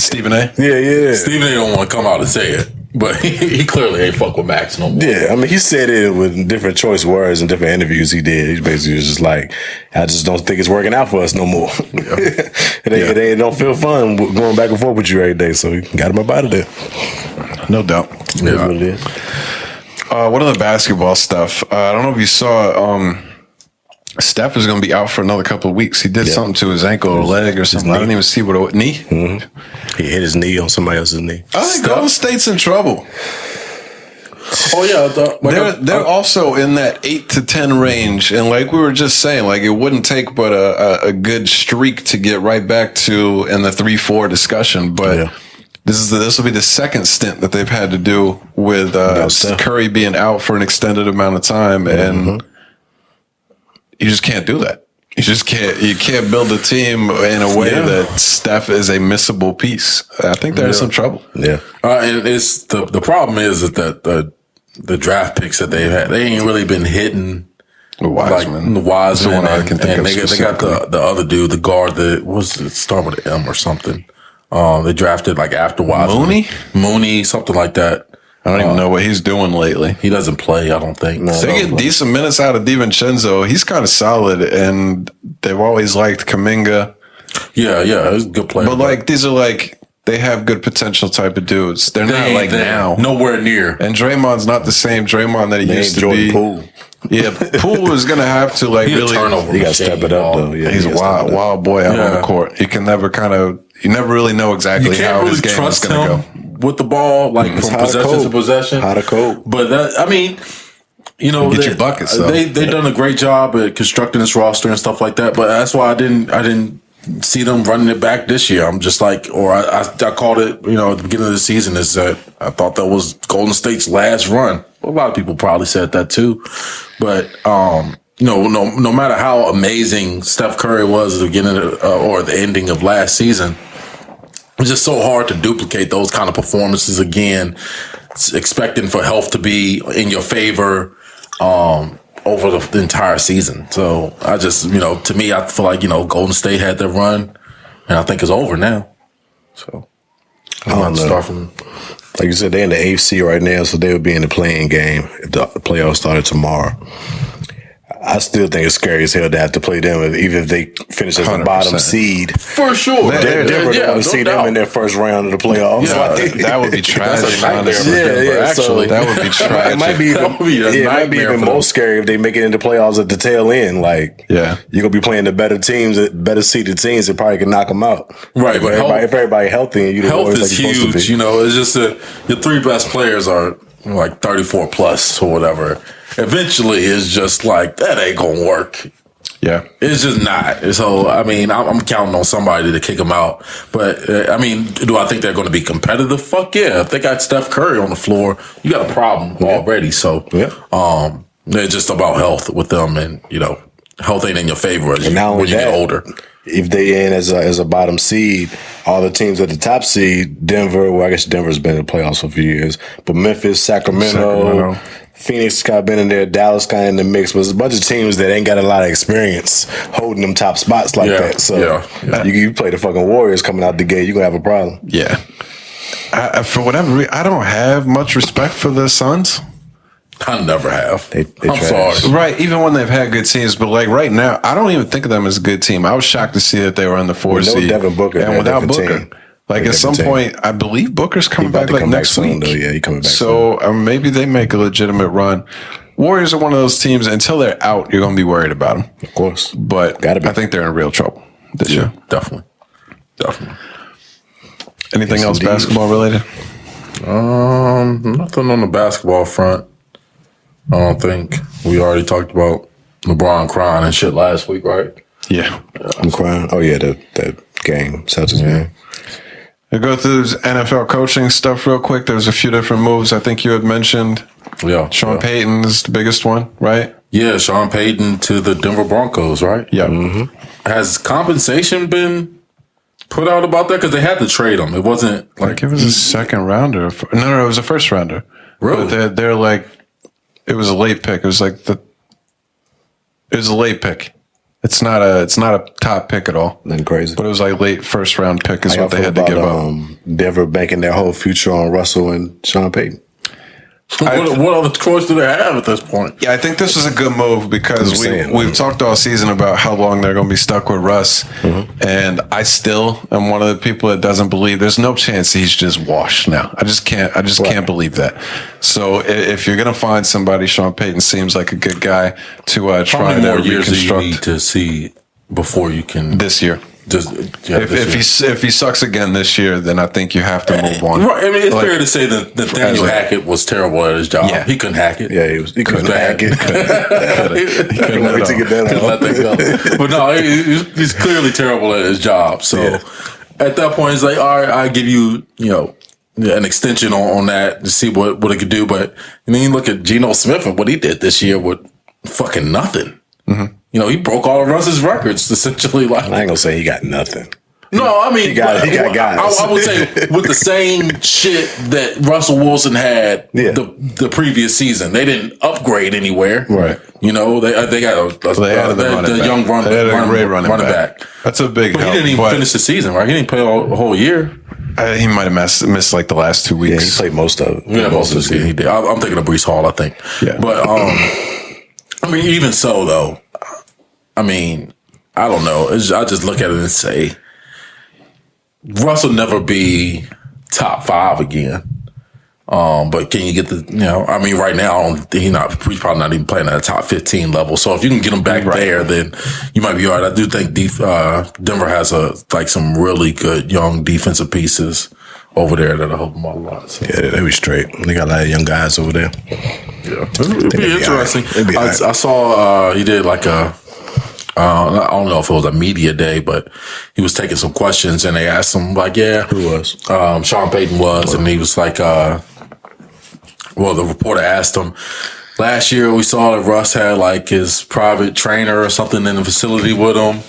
Stephen A? Yeah. Stephen A don't want to come out and say it, but he clearly ain't fuck with Max no more. Yeah, I mean, he said it with different choice words and different interviews he did. He basically was just like, I just don't think it's working out for us no more. It don't feel fun going back and forth with you every day, so he got him up out of there. No doubt. That's what it is. What other basketball stuff? I don't know if you saw... Steph is going to be out for another couple of weeks. He did something to his ankle or leg or something. I didn't even see what knee. Mm-hmm. He hit his knee on somebody else's knee. I think Golden State's in trouble. Oh yeah, they're also in that 8 to 10 range, and like we were just saying, like it wouldn't take but a good streak to get right back to in the 3-4 discussion. But this will be the second stint that they've had to do with Curry being out for an extended amount of time, and you just can't do that. You just can't. You can't build a team in a way that Steph is a missable piece. I think they're in some trouble. Yeah, and it's the problem is that the draft picks that they've had, they ain't really been hitting. Wiseman, and they got the other dude, the guard that start with an M or something. They drafted like after Wiseman, Mooney, something like that. I don't even know what he's doing lately. He doesn't play, I don't think. No, they get decent minutes out of DiVincenzo. He's kind of solid, and they've always liked Kuminga. Yeah, he's a good player. But like these are like they have good potential type of dudes. They're not like now. Nowhere near. And Draymond's not the same Draymond that he used to be. Poole. Yeah, Poole is gonna have to like really. He got to step it up though. Yeah, he's a wild boy out on the court. You can never you never really know exactly how his game is gonna go with the ball, like from possession to possession. Hot or cold. But get your buckets. They've done a great job at constructing this roster and stuff like that. But that's why I didn't see them running it back this year. I'm just like, or I called it, at the beginning of the season, is that I thought that was Golden State's last run. A lot of people probably said that too, but no matter how amazing Steph Curry was at the beginning or the ending of last season, it's just so hard to duplicate those kind of performances again, expecting for health to be in your favor. over the entire season. So I just, to me, I feel like, Golden State had their run, and I think it's over now. So I'm not starting. Like you said, they're in the AFC right now, so they would be in the playing game if the playoffs started tomorrow. I still think it's scary as hell to have to play them, even if they finish as the 100%. bottom seed. For sure. Denver don't want to see them in their first round of the playoffs. Yeah, that would be tragic. Honestly. Actually, that would be tragic. It might be even more scary if they make it into playoffs at the tail end. Like, you're gonna be playing the better teams, better seeded teams that probably can knock them out. Right, but if everybody healthy and you health is like huge. It's just your three best players are like 34 plus or whatever. Eventually, it's just like that ain't gonna work. Yeah, it's just not. So I'm counting on somebody to kick them out. But do I think they're going to be competitive? Fuck yeah! If they got Steph Curry on the floor, you got a problem already. So they're just about health with them, and health ain't in your favor when you get older. If they in as a bottom seed, all the teams at the top seed, Denver. Well, I guess Denver's been in the playoffs for a few years, but Memphis, Sacramento. Phoenix kind of been in there, Dallas kind of in the mix, but there's a bunch of teams that ain't got a lot of experience holding them top spots like that. So you play the fucking Warriors coming out the gate, you're going to have a problem. Yeah. For whatever reason, I don't have much respect for the Suns. I never have. I'm sorry. Right, even when they've had good teams, but like right now, I don't even think of them as a good team. I was shocked to see that they were in the 4 seed. Devin Booker. And without Booker. Team. Like at some point, I believe Booker's coming back like next week. Though. Yeah, he's coming back. So maybe they make a legitimate run. Warriors are one of those teams. Until they're out, you're going to be worried about them, of course. But I think they're in real trouble this year. Definitely. Anything else basketball related? Nothing on the basketball front. I don't think. We already talked about LeBron crying and shit last week, right? Yeah, I'm crying. Oh yeah, that game, Celtics game. I'll go through NFL coaching stuff real quick. There's a few different moves I think you had mentioned. Yeah. Sean Payton is the biggest one, right? Yeah, Sean Payton to the Denver Broncos, right? Yeah. Mm-hmm. Has compensation been put out about that? Because they had to trade him. It wasn't like... it was a second rounder. No, it was a first rounder. Really? But they're like... It was a late pick. It was like it was a late pick. It's not a top pick at all. Nothing crazy. But it was like late first round pick is what they had to give up. Denver banking their whole future on Russell and Sean Payton. What other choice do they have at this point? Yeah, I think this is a good move because we've talked all season about how long they're going to be stuck with Russ. Mm-hmm. And I still am one of the people that doesn't believe there's no chance he's just washed now. I just can't believe that. So if you're going to find somebody, Sean Payton seems like a good guy to try to reconstruct. Years do you need to see before you can... This year. If he sucks again this year, then I think you have to move on. Right. I mean, it's fair to say that Nathaniel Hackett was terrible at his job. Yeah. He couldn't hack it. Yeah, he couldn't hack it. He couldn't let that go. But no, he's clearly terrible at his job. So at that point, it's like, all right, I give you, an extension on that to see what it could do. But then you look at Geno Smith and what he did this year with fucking nothing. Mm-hmm. He broke all of Russ's records, essentially. Like, I ain't gonna say he got nothing. No, I mean, he got guys. I would say with the same shit that Russell Wilson had the previous season. They didn't upgrade anywhere. Right. They got the young running back. That's a big help. He didn't even finish the season, right? He didn't play a whole year. He might have missed like the last 2 weeks. Yeah, he played most of it. Yeah, most of the season he did. I'm thinking of Breece Hall, I think. Yeah. But, even so, though, I don't know. I just look at it and say, Russ will never be top 5 again. But can you get right now, he's probably not even playing at a top 15 level. So if you can get him back there, then you might be all right. I do think Denver has some really good young defensive pieces over there that'll help them out a lot. So. Yeah, they be straight. They got a lot of young guys over there. Yeah, it'd be interesting. I saw he did like a. I don't know if it was a media day, but he was taking some questions and they asked him who was? Sean Payton was, and he was like, the reporter asked him, last year we saw that Russ had like his private trainer or something in the facility with him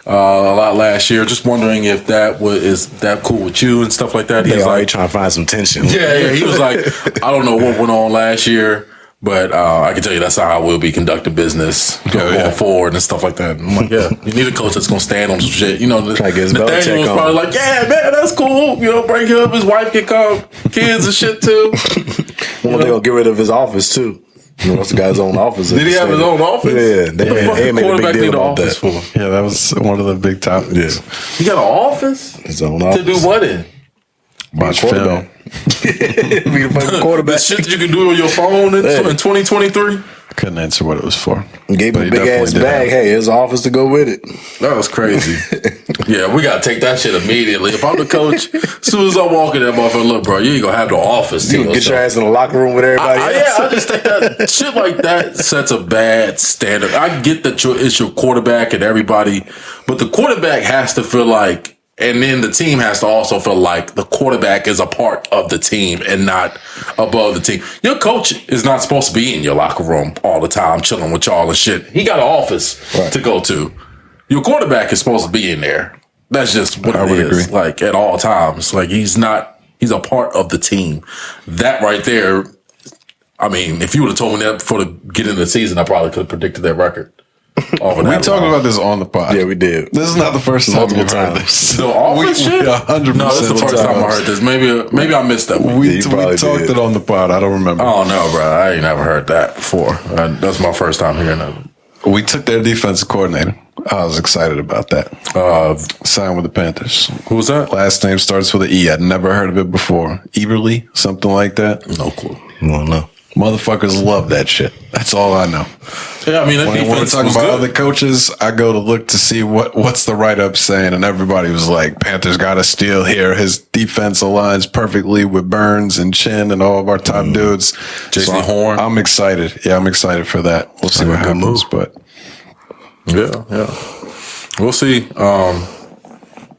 a lot last year. Just wondering if is that cool with you and stuff like that. He's like trying to find some tension. Yeah. He was like, I don't know what went on last year, But I can tell you that's how I will be conducting business going forward and stuff like that. I'm like, yeah, you need a coach that's going to stand on some shit. You know, Nathaniel was probably like, yeah, man, that's cool. You know, bring him up. His wife can come. Kids and shit, too. Well, they're going to get rid of his office, too. You know, that's the guy's own office. Did he have his own office? Yeah. They made a big deal about that. For? Yeah, that was one of the big topics. Yeah. He got an office? His own office. To do what in? Watch film. Be a fucking quarterback. The shit that you can do on your phone in 2023? I couldn't answer what it was for. Gave him a big ass bag. Hey, his office to go with it. That was crazy. Yeah, we got to take that shit immediately. If I'm the coach, as soon as I walk in that motherfucker, look, bro, you ain't going to have no office. You get your ass in the locker room with everybody else. Yeah, I just think that shit like that sets a bad standard. I get that it's your quarterback and everybody, but the quarterback has to feel like, and then the team has to also feel like the quarterback is a part of the team and not above the team. Your coach is not supposed to be in your locker room all the time chilling with y'all and shit. He got an office to go to. Your quarterback is supposed to be in there. That's just what it is. Agree. Like at all times. Like he's a part of the team. That right there, I mean, if you would have told me that before the beginning of the season, I probably could have predicted that record. We talked about this on the pod. Yeah, we did. This is not the first time we've heard this. The office shit? 100%. No, this is the first time I heard this. Maybe I missed that one. We talked it on the pod. I don't remember. Oh, no, bro. I ain't never heard that before. That's my first time hearing that. We took their defensive coordinator. I was excited about that. Signed with the Panthers. Who was that? Last name starts with an E. I'd never heard of it before. Eberly? Something like that? No clue. No, no. Motherfuckers love that shit. That's all I know. Yeah, I mean, that when we're talking about other coaches, I go to look to see what's the write-up saying, and everybody was like, Panthers got a steal here. His defense aligns perfectly with Burns and Chin and all of our top dudes. Jason Horn. I'm excited. Yeah, I'm excited for that. We'll see what happens, but yeah. We'll see.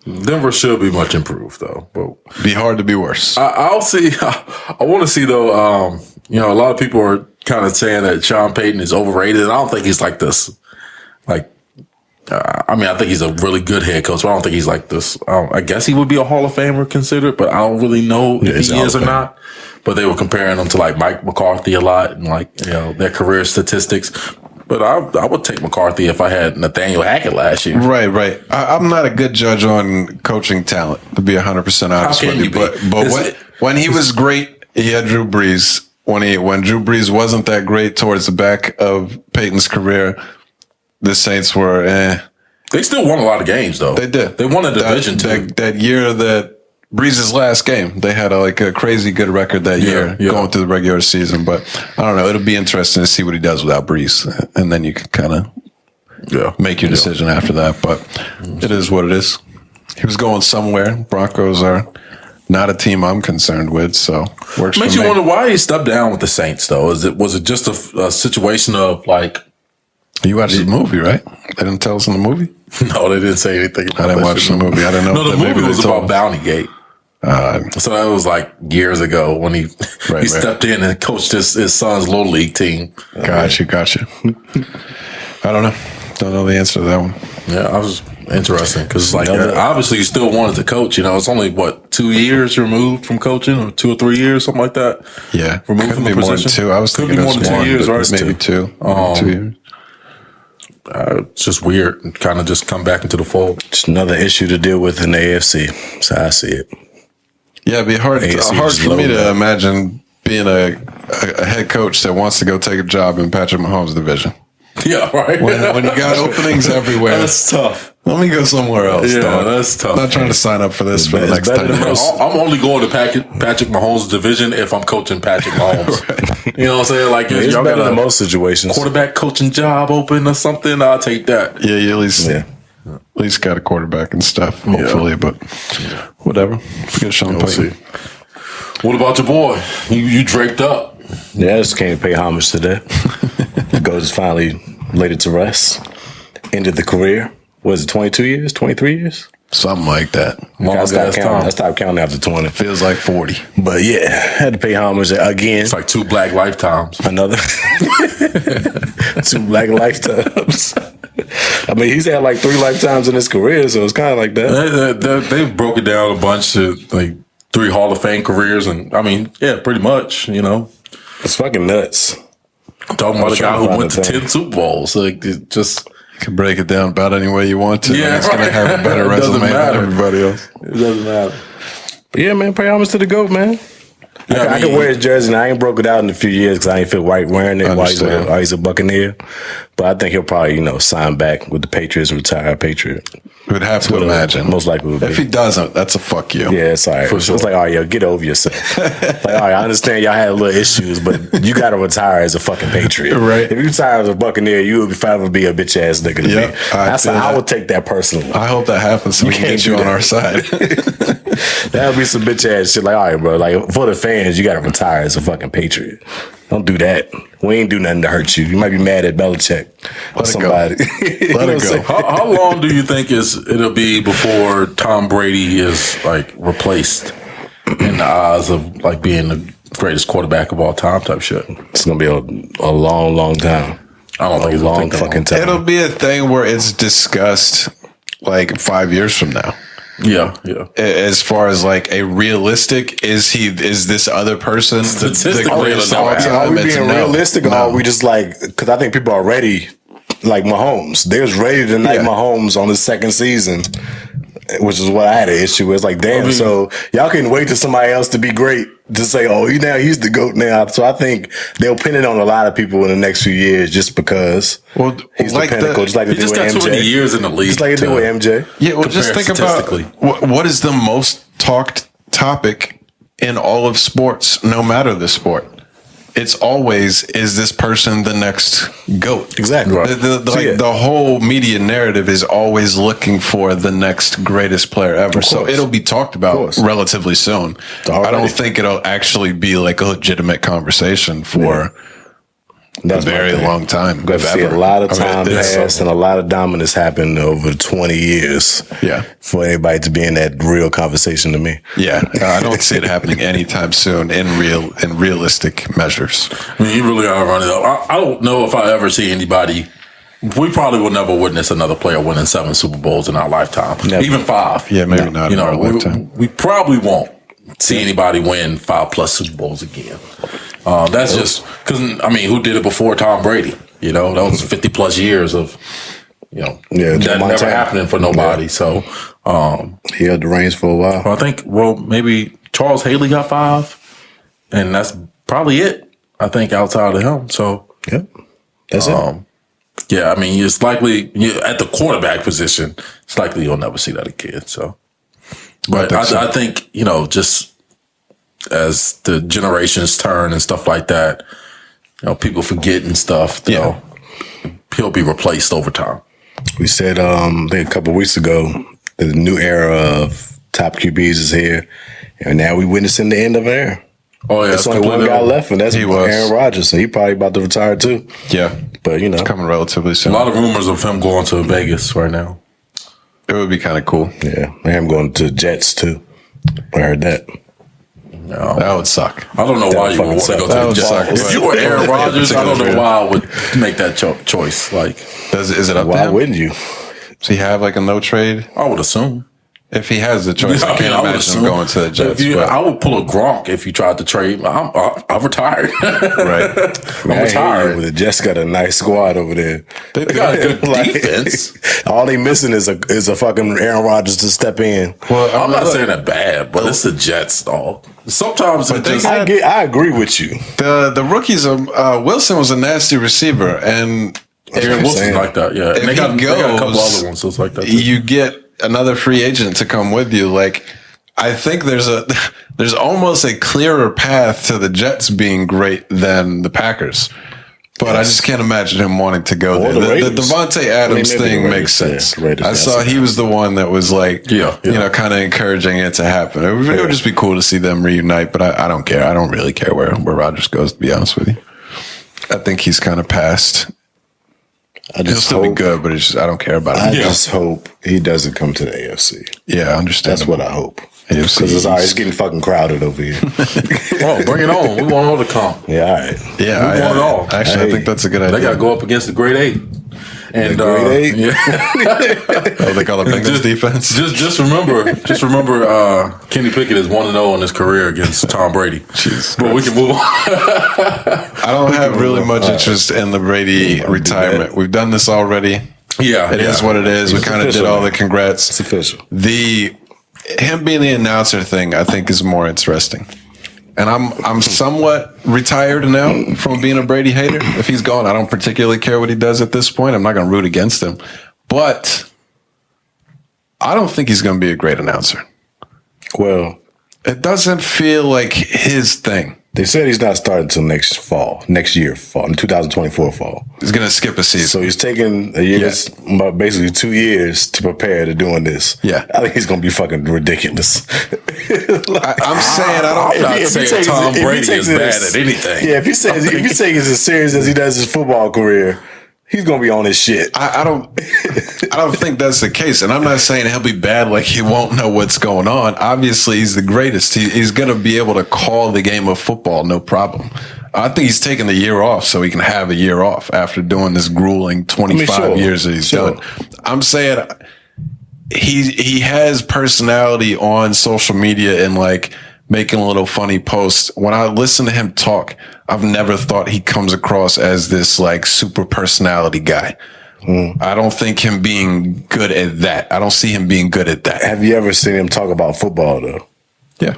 Denver should be much improved, though. But be hard to be worse. I'll see. I want to see, though. You know, a lot of people are kind of saying that Sean Payton is overrated. And I don't think he's like this. Like, I mean, I think he's a really good head coach, but I don't think he's like this. I guess he would be a Hall of Famer considered, but I don't really know if he is or not. But they were comparing him to like Mike McCarthy a lot and like, you know, their career statistics. But I would take McCarthy if I had Nathaniel Hackett last year. Right. I'm not a good judge on coaching talent, to be 100% honest with you. But when he was great, he had Drew Brees. When Drew Brees wasn't that great towards the back of Peyton's career, the Saints were They still won a lot of games, though. They did. They won a division, too. That year that Brees' last game, they had a crazy good record that year going through the regular season. But I don't know. It'll be interesting to see what he does without Brees. And then you can kind of make your decision after that. But it is what it is. He was going somewhere. Broncos are not a team I'm concerned with, so works. Makes you wonder why he stepped down with the Saints, though. Was it just a situation of like? You watched the movie, right? They didn't tell us in the movie. No, they didn't say anything. I didn't watch the movie. I didn't know. No, the movie was about Bountygate. So that was like years ago when he stepped in and coached his son's little league team. Gotcha. I don't know. Don't know the answer to that one. Yeah, I was interesting because like obviously you still wanted to coach. You know, it's only 2 years removed from coaching, or 2 or 3 years, something like that. Yeah, removed from the position. 2. I was thinking more than 2 years, right? Maybe 2. 2 years. It's just weird, and kind of just come back into the fold. Just another issue to deal with in the AFC. That's how I see it. Yeah, it'd be hard for me to imagine being a head coach that wants to go take a job in Patrick Mahomes' division. Yeah, right. When you got openings everywhere. That's tough. Let me go somewhere else. Yeah, dog. That's tough. I'm not trying to sign up for this for the next 10 years. I'm only going to Patrick Mahomes' division if I'm coaching Patrick Mahomes. Right. You know what I'm saying? Like, it's y'all better got than most situations. Quarterback coaching job open or something, I'll take that. Yeah, you at least got a quarterback and stuff, hopefully. But whatever. Forget Sean Payton. What about your boy? You draped up. Yeah, I just came to pay homage today. Goes finally laid it to rest. Ended the career. Was it 22 years? 23 years? Something like that. I stopped counting after 20. Feels like 40. But yeah, had to pay homage again. It's like 2 black lifetimes. Another 2 black lifetimes. I mean, he's had like 3 lifetimes in his career, so it's kind of like that. They've broken down a bunch of like 3 Hall of Fame careers, and I mean, yeah, pretty much, you know. It's fucking nuts. I'm talking about a guy who went to 10 Super Bowls. Like, it just... You can break it down about any way you want to. Yeah, it's going to have a better resume than everybody else. It doesn't matter. But yeah, man, pay homage to the GOAT, man. Yeah, I can wear his jersey, and I ain't broke it out in a few years because I ain't feel right wearing it while he's a Buccaneer. But I think he'll probably, sign back with the Patriots, retire a Patriot. We'd have to imagine. Most likely would be. If he doesn't, that's a fuck you. Yeah, it's all right. For sure. It's like, all right, yo, get over yourself. Like, all right, I understand y'all had little issues, but you got to retire as a fucking Patriot. Right. If you retire as a Buccaneer, you would forever be a bitch ass nigga to me. I would take that personally. I hope that happens so we can get you on our side. That would be some bitch ass shit. Like, all right, bro, like for the fans, you got to retire as a fucking Patriot. Don't do that. We ain't do nothing to hurt you. You might be mad at Belichick or somebody. Let it go. How long do you think it'll be before Tom Brady is like replaced in the eyes of like being the greatest quarterback of all time type shit? It's gonna be a long, long time. I don't think it's long fucking time. It'll be a thing where it's discussed like 5 years from now. Yeah. As far as like a realistic, is this other person Statistically, the greatest of all Are time? we being realistic, or are we just like? Because I think people are ready, like Mahomes. They was ready to knight Mahomes on the second season, which is what I had an issue with. It's like, damn, so y'all can wait till somebody else to be great to say, oh, he's the GOAT now. So I think they'll pin it on a lot of people in the next few years just because he's the pinnacle, just like they did with MJ. He just got too many years in the league. Just like they did with MJ. Yeah, well, just think about what is the most talked topic in all of sports, no matter the sport. It's always, is this person the next GOAT? Exactly. Right. The whole media narrative is always looking for the next greatest player ever. So it'll be talked about relatively soon. I don't think it'll actually be like a legitimate conversation for a very long time. We're going to see a lot of time pass and a lot of dominance happen over 20 years. Yeah. For anybody to be in that real conversation to me. Yeah. I don't see it happening anytime soon in realistic measures. I mean, you really are running up. I don't know if I ever see anybody. We probably will never witness another player winning 7 Super Bowls in our lifetime. Never. Even 5. Yeah, maybe not in our lifetime. We probably won't see anybody win 5+ Super Bowls again. That's just because, who did it before Tom Brady? That was 50+ years of, that never happening for nobody. Yeah. So, he held the reins for a while. I think, maybe Charles Haley got 5, and that's probably it. I think outside of him. So, yep, that's it. Yeah, it's likely at the quarterback position, it's likely you'll never see that again. So, but I think just as the generations turn and stuff like that, people forget and stuff. He'll be replaced over time. We said, I think a couple of weeks ago, that the new era of top QBs is here, and now we witnessing the end of an era. Oh yeah, there's only one guy left, and that's Aaron Rodgers, and he probably about to retire too. Yeah, but it's coming relatively soon. A lot of rumors of him going to Vegas right now. It would be kind of cool. Yeah, him going to Jets too. I heard that. No, that would suck. I don't know why you would want to go to the Jets. If you were Aaron Rodgers, I don't know why I would make that choice. Like, is it up? Why wouldn't you? Does he have like a no trade? I would assume. If he has the choice, I can't imagine him going to the Jets. I would pull a Gronk if you tried to trade. I'm retired. Right. I'm retired. The Jets got a nice squad over there. They got a good defense. All they missing is a fucking Aaron Rodgers to step in. Well, I'm not saying that bad, but it's the Jets, dog. Sometimes I agree with you. The rookies Wilson was a nasty receiver, and Aaron Wilson like that. Yeah, and they got a couple other ones that's like that too. You get another free agent to come with you. Like, I think there's almost a clearer path to the Jets being great than the Packers. But I just can't imagine him wanting to go there. The Devontae Adams thing makes sense. I saw he was the one that was like, kind of encouraging it to happen. It would just be cool to see them reunite, but I don't care. I don't really care where Rodgers goes, to be honest with you. I think he's kind of past. He'll still be good, but it's just, I don't care about him. I just hope he doesn't come to the AFC. Yeah, I understand. That's what I hope. Because it's getting fucking crowded over here. Bring it on. We want all to come. Yeah, all right. Yeah, we want it all. Actually, I think that's a good idea. They got to go up against the Great 8. And grade 8? yeah. Oh, they call it Bengals defense. Just remember, Kenny Pickett is 1-0 in his career against Tom Brady. Jesus but Christ. we can move on. I don't have really much interest in the Brady retirement. We've done this already. Yeah, It is what it is. We kind of did all the congrats. It's official. Him being the announcer thing, I think, is more interesting. And I'm somewhat retired now from being a Brady hater. If he's gone, I don't particularly care what he does at this point. I'm not going to root against him. But I don't think he's going to be a great announcer. Well, It doesn't feel like his thing. they said he's not starting until next year fall, in 2024 fall. He's going to skip a season. So he's taking a year, basically 2 years to prepare to doing this. Yeah. I think he's going to be fucking ridiculous. I'm saying I don't. I'm not saying Tom Brady is bad at anything. Yeah, if you take it as serious as he does his football career, he's gonna be on his shit. I don't think that's the case. And I'm not saying he'll be bad, like he won't know what's going on. Obviously, he's the greatest. He's going to be able to call the game of football, no problem. I think he's taking the year off so he can have a year off after doing this grueling 25 years that he's done. I'm saying he has personality on social media and like making little funny posts. When I listen to him talk, I've never thought he comes across as this like super personality guy. I don't think him being good at that. I don't see him being good at that. Have you ever seen him talk about football though? Yeah.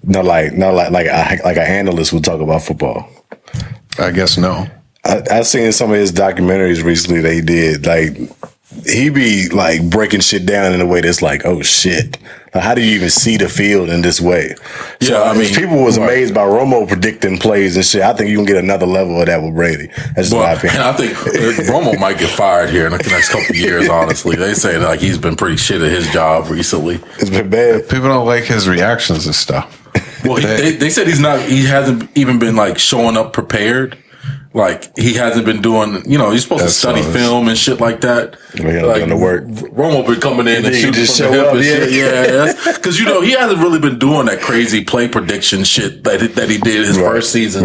Not like an analyst would talk about football. I guess no. I seen some of his documentaries recently that he did. Like he be like breaking shit down in a way that's like, oh shit. Like, how do you even see the field in this way? So, Yeah, I mean, people was amazed by Romo predicting plays and shit. I think you can get another level of that with Brady. That's just my opinion. And I think Romo might get fired here in the next couple of years, honestly. They say like he's been pretty shit at his job recently. It's been bad. People don't like his reactions and stuff. Well, they said he hasn't even been like showing up prepared. Like he hasn't been doing, he's supposed to study film and shit like that. Like, doing the work. Romo been coming in and shooting just from the show hip up, and shit. Yeah, because he hasn't really been doing that crazy play prediction shit that he did his first season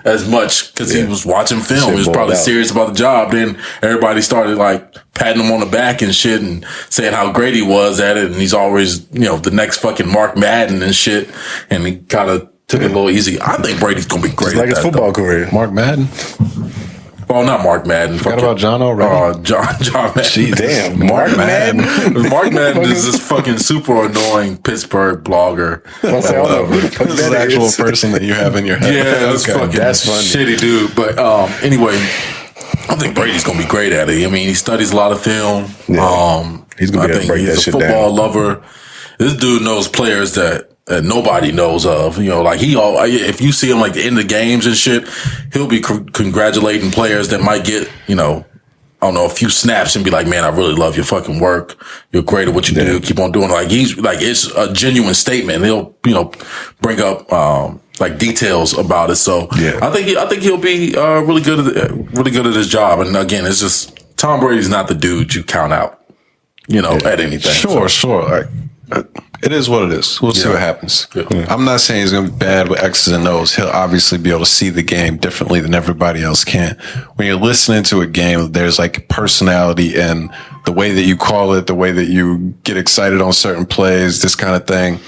as much because he was watching film. He was probably serious about the job. Then everybody started like patting him on the back and shit and saying how great he was at it, and he's always the next fucking Mark Madden and shit. And he kind of took it a little easy. I think Brady's gonna be great. It's like his football career. Mark Madden. Oh, not Mark Madden. Forgot about John already. John Madden. Jeez, damn, Mark Madden. Mark Madden is this fucking super annoying Pittsburgh blogger. This is the actual person that you have in your head. Yeah, that's fucking shitty dude. But anyway, I think Brady's gonna be great at it. I mean, he studies a lot of film. Yeah. He's gonna be able to break that shit down. He's a football lover. This dude knows players that nobody knows of. Like if you see him like the end of games and shit, he'll be congratulating players that might get, I don't know, a few snaps and be like, man, I really love your fucking work. You're great at what you do. Keep on doing it. Like he's like, it's a genuine statement. He'll, bring up, like details about it. So I think he'll be, really good at his job. And again, it's just Tom Brady's not the dude you count out, at anything. Sure. It is what it is. We'll see what happens. Yeah. I'm not saying he's going to be bad with X's and O's. He'll obviously be able to see the game differently than everybody else can. When you're listening to a game, there's like personality and the way that you call it, the way that you get excited on certain plays, this kind of thing.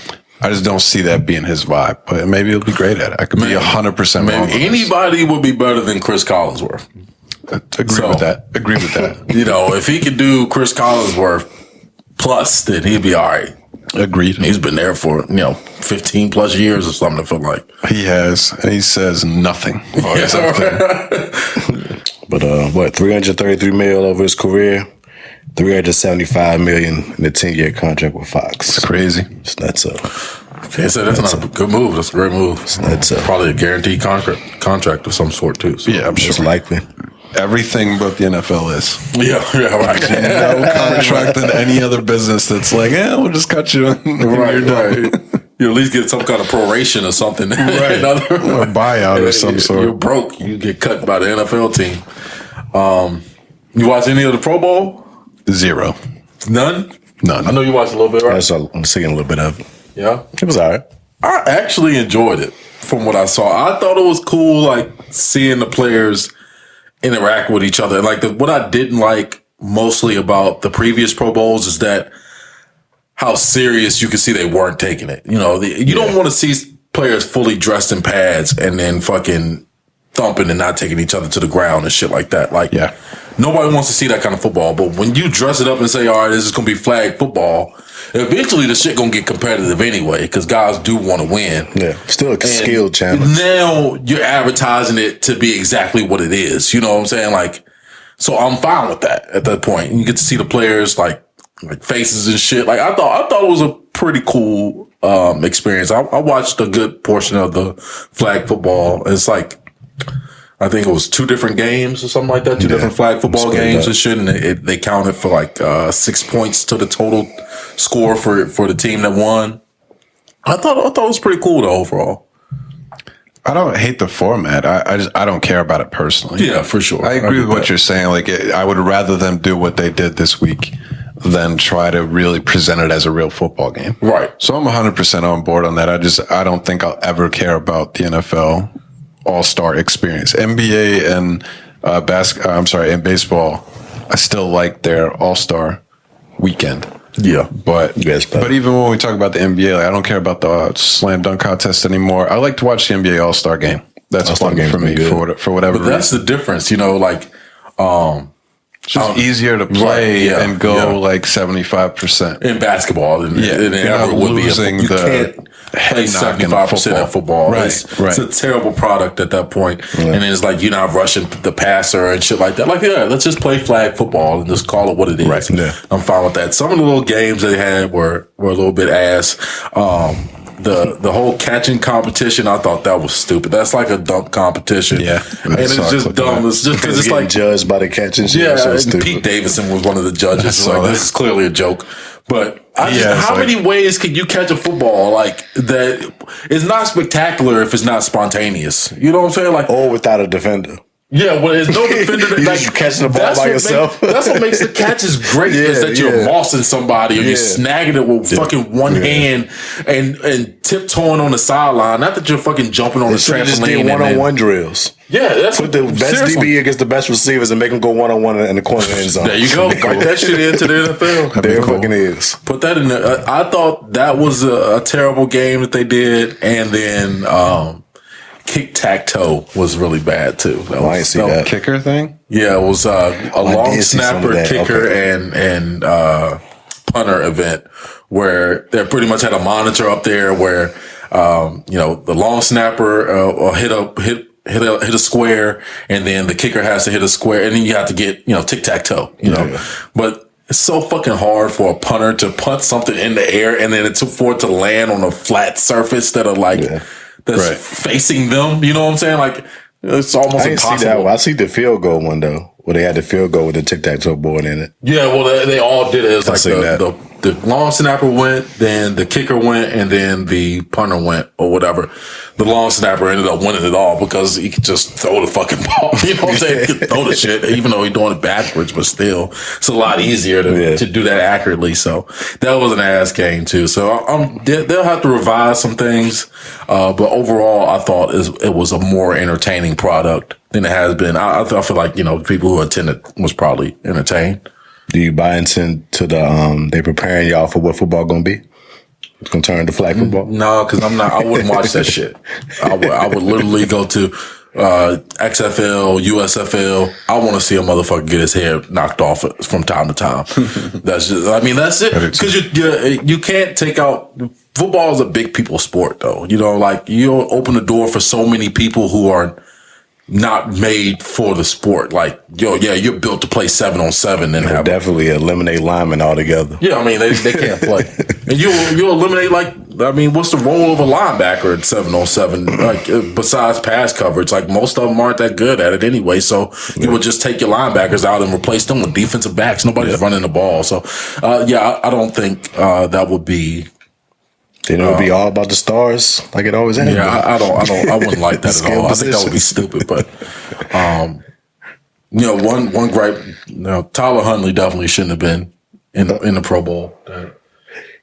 I just don't see that being his vibe, but maybe he'll be great at it. I could be 100% wrong. Anybody would be better than Chris Collinsworth. Agree with that. If he could do Chris Collinsworth plus, then he'd be all right. Agreed. He's been there for 15 plus years or something. I feel like he has, and he says nothing. But 333 million over his career, 375 million in a 10-year contract with Fox. It's crazy. It's nuts. So that's not a good move. That's a great move. That's probably a guaranteed contract of some sort too. So. Yeah, I'm sure. It's likely. Everything but the NFL is. Yeah, right. No contract in any other business that's like, we'll just cut you. Right. You at least get some kind of proration or something. Right. Or buyout or some sort. You're broke. You get cut by the NFL team. You watch any of the Pro Bowl? Zero. None? None. I know you watched a little bit, right? I'm seeing a little bit of it. Yeah? It was all right. I actually enjoyed it from what I saw. I thought it was cool, like, seeing the players interact with each other. Like, what I didn't like mostly about the previous Pro Bowls is that how serious you can see they weren't taking it. You know, you don't want to see players fully dressed in pads and then fucking thumping and not taking each other to the ground and shit like that. Like, nobody wants to see that kind of football. But when you dress it up and say, all right, this is going to be flag football, eventually the shit going to get competitive anyway because guys do want to win. Yeah, still a skill challenge. Now you're advertising it to be exactly what it is. You know what I'm saying? Like, so I'm fine with that at that point. And you get to see the players like faces and shit. Like I thought it was a pretty cool experience. I watched a good portion of the flag football. It's like I think it was 2 different games or something like that. 2 different flag football games and shit, and they counted for like 6 points to the total score for the team that won. I thought it was pretty cool though overall. I don't hate the format. I don't care about it personally. Yeah, for sure. I agree with what you're saying. Like I would rather them do what they did this week than try to really present it as a real football game. Right. So I'm 100% on board on that. I don't think I'll ever care about the NFL All-Star experience. NBA and and baseball, I still like their All-Star weekend. Yeah. But even when we talk about the NBA, like, I don't care about the slam dunk contest anymore. I like to watch the NBA All-Star game. That's fun for me for whatever reason. That's the difference, you know, like it's just easier to play and go like 75% in basketball than it ever would be. You can't play 75% of football. Right, it's a terrible product at that point. And then it's like you're not rushing the passer and shit like that. Like, let's just play flag football and just call it what it is. Right. Yeah. I'm fine with that. Some of the little games they had were a little bit ass. The whole catching competition, I thought that was stupid. That's like a dunk competition. Yeah. And it's just dumb. It's just because it's like judged by the catching. Yeah, and Pete Davidson was one of the judges. Like, this is clearly a joke. But how many ways can you catch a football like that? It's not spectacular if it's not spontaneous. You know what I'm saying? Like, or without a defender. Yeah, well, there's no defender that you catching the ball by yourself. That's what makes the catches great is that you're mossing somebody or you're snagging it with fucking one hand and tiptoeing on the sideline. Not that you're fucking jumping on the trampoline. Just did one-on-one drills. Yeah, that's put the best DB against the best receivers and make them go one-on-one in the corner of the end zone. There you go. Write that shit into the NFL. There fucking is. Put that in there. I thought that was a terrible game that they did, and then kick-tac-toe was really bad too. I didn't see that kicker thing. Yeah, it was a long snapper, kicker, and punter event where they pretty much had a monitor up there where the long snapper hit a square, and then the kicker has to hit a square, and then you have to get tic-tac-toe. But it's so fucking hard for a punter to punt something in the air and then for it to land on a flat surface that are like. That's facing them, you know what I'm saying? Like, it's almost impossible. See that one. I see the field goal one though, where they had the field goal with the tic-tac-toe board in it. Yeah, well, they all did it. It's like the long snapper went, then the kicker went, and then the punter went, or whatever. The long snapper ended up winning it all because he could just throw the fucking ball. You know what I'm saying? He could throw the shit, even though he's doing it backwards, but still, it's a lot easier to do that accurately. So that was an ass game too. So they'll have to revise some things, but overall, I thought it was a more entertaining product than it has been. I feel like people who attended was probably entertained. Do you buy into the they preparing y'all for what football gonna be? It's gonna turn to flag football? No, because I'm not. I wouldn't watch that shit. I would literally go to XFL, USFL. I want to see a motherfucker get his hair knocked off from time to time. That's it. Because you can't take out. Football is a big people sport, though. Like you open the door for so many people who are not made for the sport. Like, you're built to play 7-on-7 and definitely eliminate linemen altogether. Yeah, I mean they can't play. And you eliminate what's the role of a linebacker at 7-on-7? Like besides pass coverage, like most of them aren't that good at it anyway. So you would just take your linebackers out and replace them with defensive backs. Nobody's running the ball. So I don't think that would be. Then it would be all about the stars, like it always has. Yeah, I wouldn't like that at all. I think that would be stupid. But, one gripe. Tyler Huntley definitely shouldn't have been in the Pro Bowl.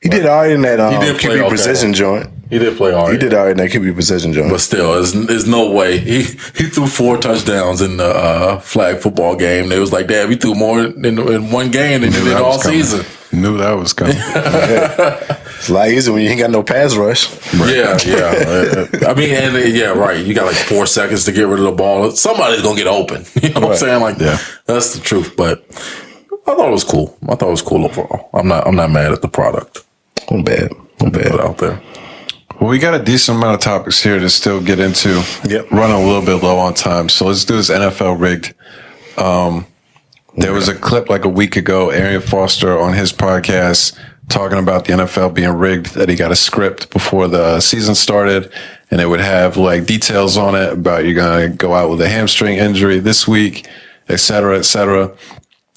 He did all right in that QB precision joint. He did play all right. He did all right in that QB possession, John. But still, there's no way. He threw 4 touchdowns in the flag football game. They was like, damn, he threw more in one game than he did all season. Knew that was coming. It's a lot easier when you ain't got no pass rush. Right. Yeah. I mean, right. You got like 4 seconds to get rid of the ball. Somebody's going to get open. You know what I'm saying? Like, that's the truth. But I thought it was cool. Overall. I'm not mad at the product. I'm bad. Put out there. Well, we got a decent amount of topics here to still get into. Yep. Running a little bit low on time. So let's do this NFL rigged. There was a clip like a week ago, Arian Foster on his podcast talking about the NFL being rigged, that he got a script before the season started, and it would have like details on it about you're going to go out with a hamstring injury this week, et cetera, et cetera.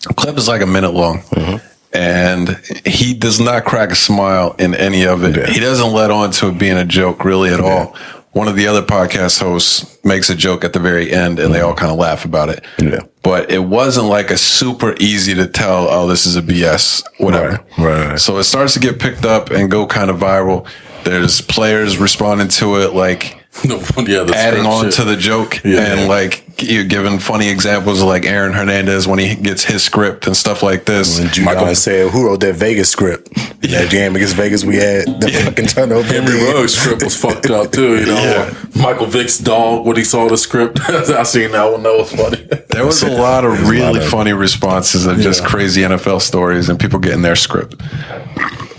The clip is like a minute long. Mm-hmm. And he does not crack a smile in any of it. Yeah. He doesn't let on to it being a joke really at all. One of the other podcast hosts makes a joke at the very end and they all kind of laugh about it. Yeah. But it wasn't like a super easy to tell, oh, this is a BS, whatever. Right. So it starts to get picked up and go kind of viral. There's players responding to it, like adding on to the joke and like you're giving funny examples of like Aaron Hernandez when he gets his script and stuff like this. Michael said, who wrote that Vegas script? That game against Vegas we had the fucking turnover. Henry Ruggs' script was fucked up too, you know. Michael Vick's dog, when he saw the script, I seen that one. That was funny. There was a lot of really funny responses of just crazy NFL stories and people getting their script.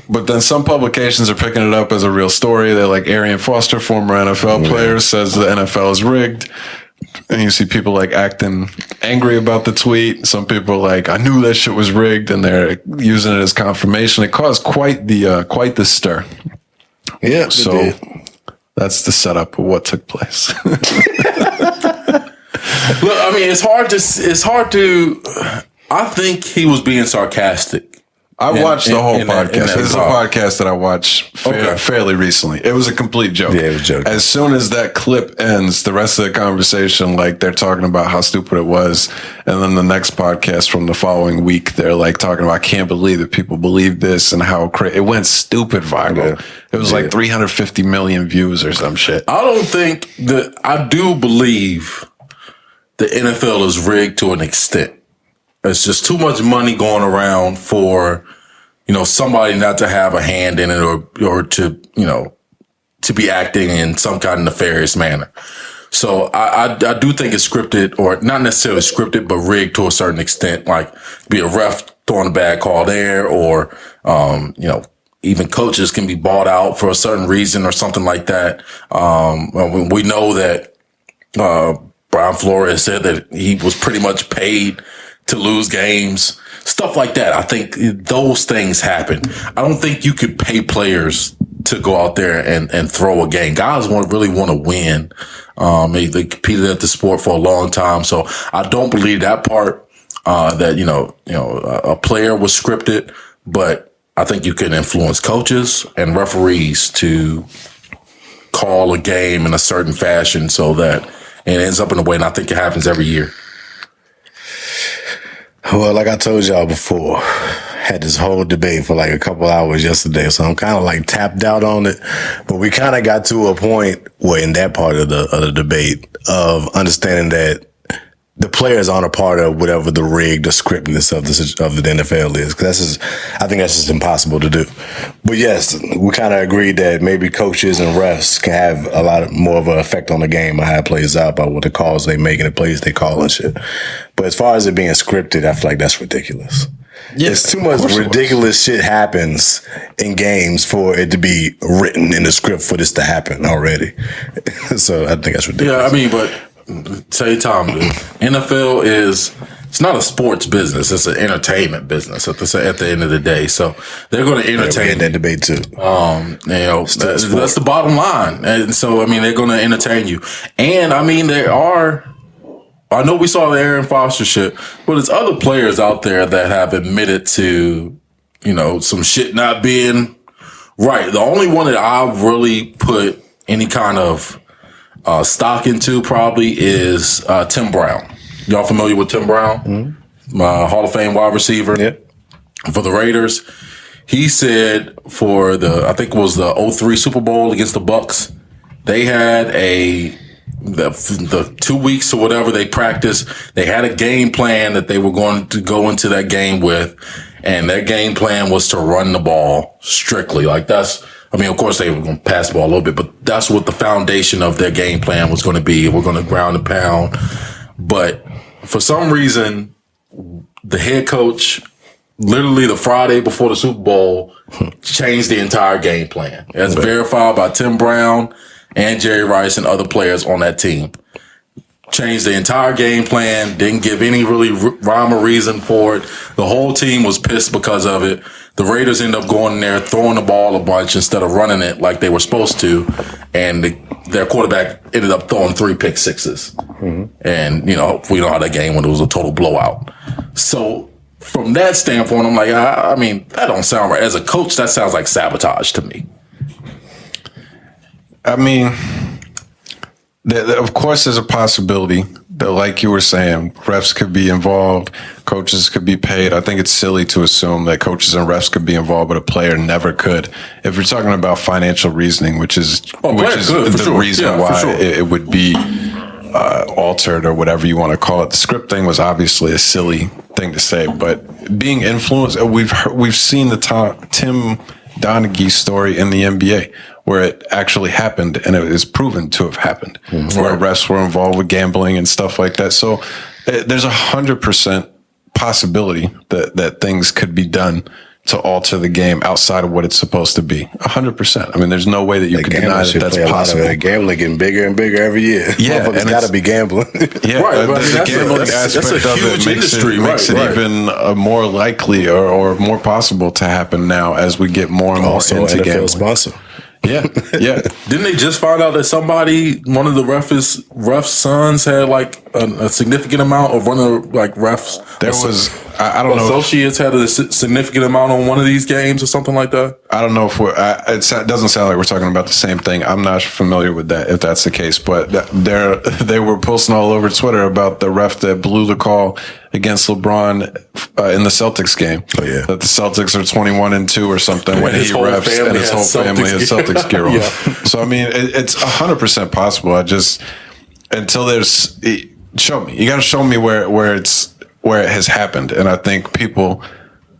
But then some publications are picking it up as a real story. They're like, Arian Foster, former NFL player, says the NFL is rigged. And you see people like acting angry about the tweet. Some people are like, I knew that shit was rigged, and they're using it as confirmation. It caused quite the stir. Yeah. So that's the setup of what took place. Look, I mean, it's hard to. I think he was being sarcastic. I watched the whole podcast. This is a podcast that I watched fairly recently. It was a complete joke. Yeah, it was a joke. As soon as that clip ends, the rest of the conversation, like they're talking about how stupid it was. And then the next podcast from the following week, they're like talking about, I can't believe that people believe this and how crazy. It went stupid viral. Yeah. It was like 350 million views or some shit. I do believe the NFL is rigged to an extent. It's just too much money going around for, somebody not to have a hand in it or to, to be acting in some kind of nefarious manner. So I do think it's scripted, or not necessarily scripted, but rigged to a certain extent, like be a ref throwing a bad call there, or, even coaches can be bought out for a certain reason or something like that. We know that, Brian Flores said that he was pretty much paid to lose games, stuff like that. I think those things happen. I don't think you could pay players to go out there and throw a game. Guys really want to win. They competed at the sport for a long time. So I don't believe that part, that, a player was scripted, but I think you can influence coaches and referees to call a game in a certain fashion so that it ends up in a way. And I think it happens every year. Well, like I told y'all before, had this whole debate for like a couple hours yesterday, so I'm kind of like tapped out on it. But we kind of got to a point where, in that part of the debate, of understanding that the players aren't a part of whatever the rigged or scriptedness of the NFL is. Because I think that's just impossible to do. But yes, we kind of agreed that maybe coaches and refs can have a lot more of an effect on the game and how it plays out by what the calls they make and the plays they call and shit. But as far as it being scripted, I feel like that's ridiculous. Yes, it's too much ridiculous shit happens in games for it to be written in the script for this to happen already. So I think that's ridiculous. Yeah, I mean, but say, Tom, the NFL it's not a sports business. It's an entertainment business at the end of the day. So they're going to entertain. That debate too. That's the bottom line. And so, I mean, they're going to entertain you. And I mean, I know we saw the Arian Foster shit, but there's other players out there that have admitted to, some shit not being right. The only one that I've really put any kind of stock into probably is Tim Brown. Y'all familiar with Tim Brown? Mm-hmm. Hall of Fame wide receiver for the Raiders. he said for I think it was the 2003 Super Bowl against the Bucks, they had the 2 weeks or whatever they practiced, they had a game plan that they were going to go into that game with, and their game plan was to run the ball strictly. Like of course they were going to pass the ball a little bit, but that's what the foundation of their game plan was going to be. We're going to ground and pound. But for some reason, the head coach, literally the Friday before the Super Bowl, changed the entire game plan. As verified by Tim Brown and Jerry Rice and other players on that team. Changed the entire game plan, didn't give any really rhyme or reason for it. The whole team was pissed because of it. The Raiders ended up going in there, throwing the ball a bunch instead of running it like they were supposed to. And their quarterback ended up throwing 3 pick sixes. Mm-hmm. And, we know how that game went. It was a total blowout. So from that standpoint, I'm like, I mean, that don't sound right. As a coach, that sounds like sabotage to me. I mean, of course, there's a possibility that, like you were saying, refs could be involved, coaches could be paid. I think it's silly to assume that coaches and refs could be involved, but a player never could. If you're talking about financial reasoning, which is the reason why it would be altered or whatever you want to call it. The script thing was obviously a silly thing to say, but being influenced, we've seen the Tim Donaghy story in the NBA, where it actually happened and it is proven to have happened, where refs were involved with gambling and stuff like that. So there's 100% possibility that things could be done to alter the game outside of what it's supposed to be. 100%. I mean, there's no way that you can deny that that's possible. Gambling getting bigger and bigger every year. Yeah, it's got to be gambling. Yeah, right. The gambling aspect of it makes it even more likely or more possible to happen now as we get more and more into NFL gambling. Sponsor. Yeah. Didn't they just find out that one of the ref's sons had like a significant amount of one of the refs? There was, I don't know. Associates had a significant amount on one of these games or something like that? I don't know if it doesn't sound like we're talking about the same thing. I'm not familiar with that, if that's the case, but they were posting all over Twitter about the ref that blew the call against LeBron in the Celtics game. Oh, yeah. That the Celtics are 21-2 or something when he refs and his whole family has Celtics gear on. So, I mean, it's 100% possible. Until there's, show me. You got to show me where it has happened. And I think people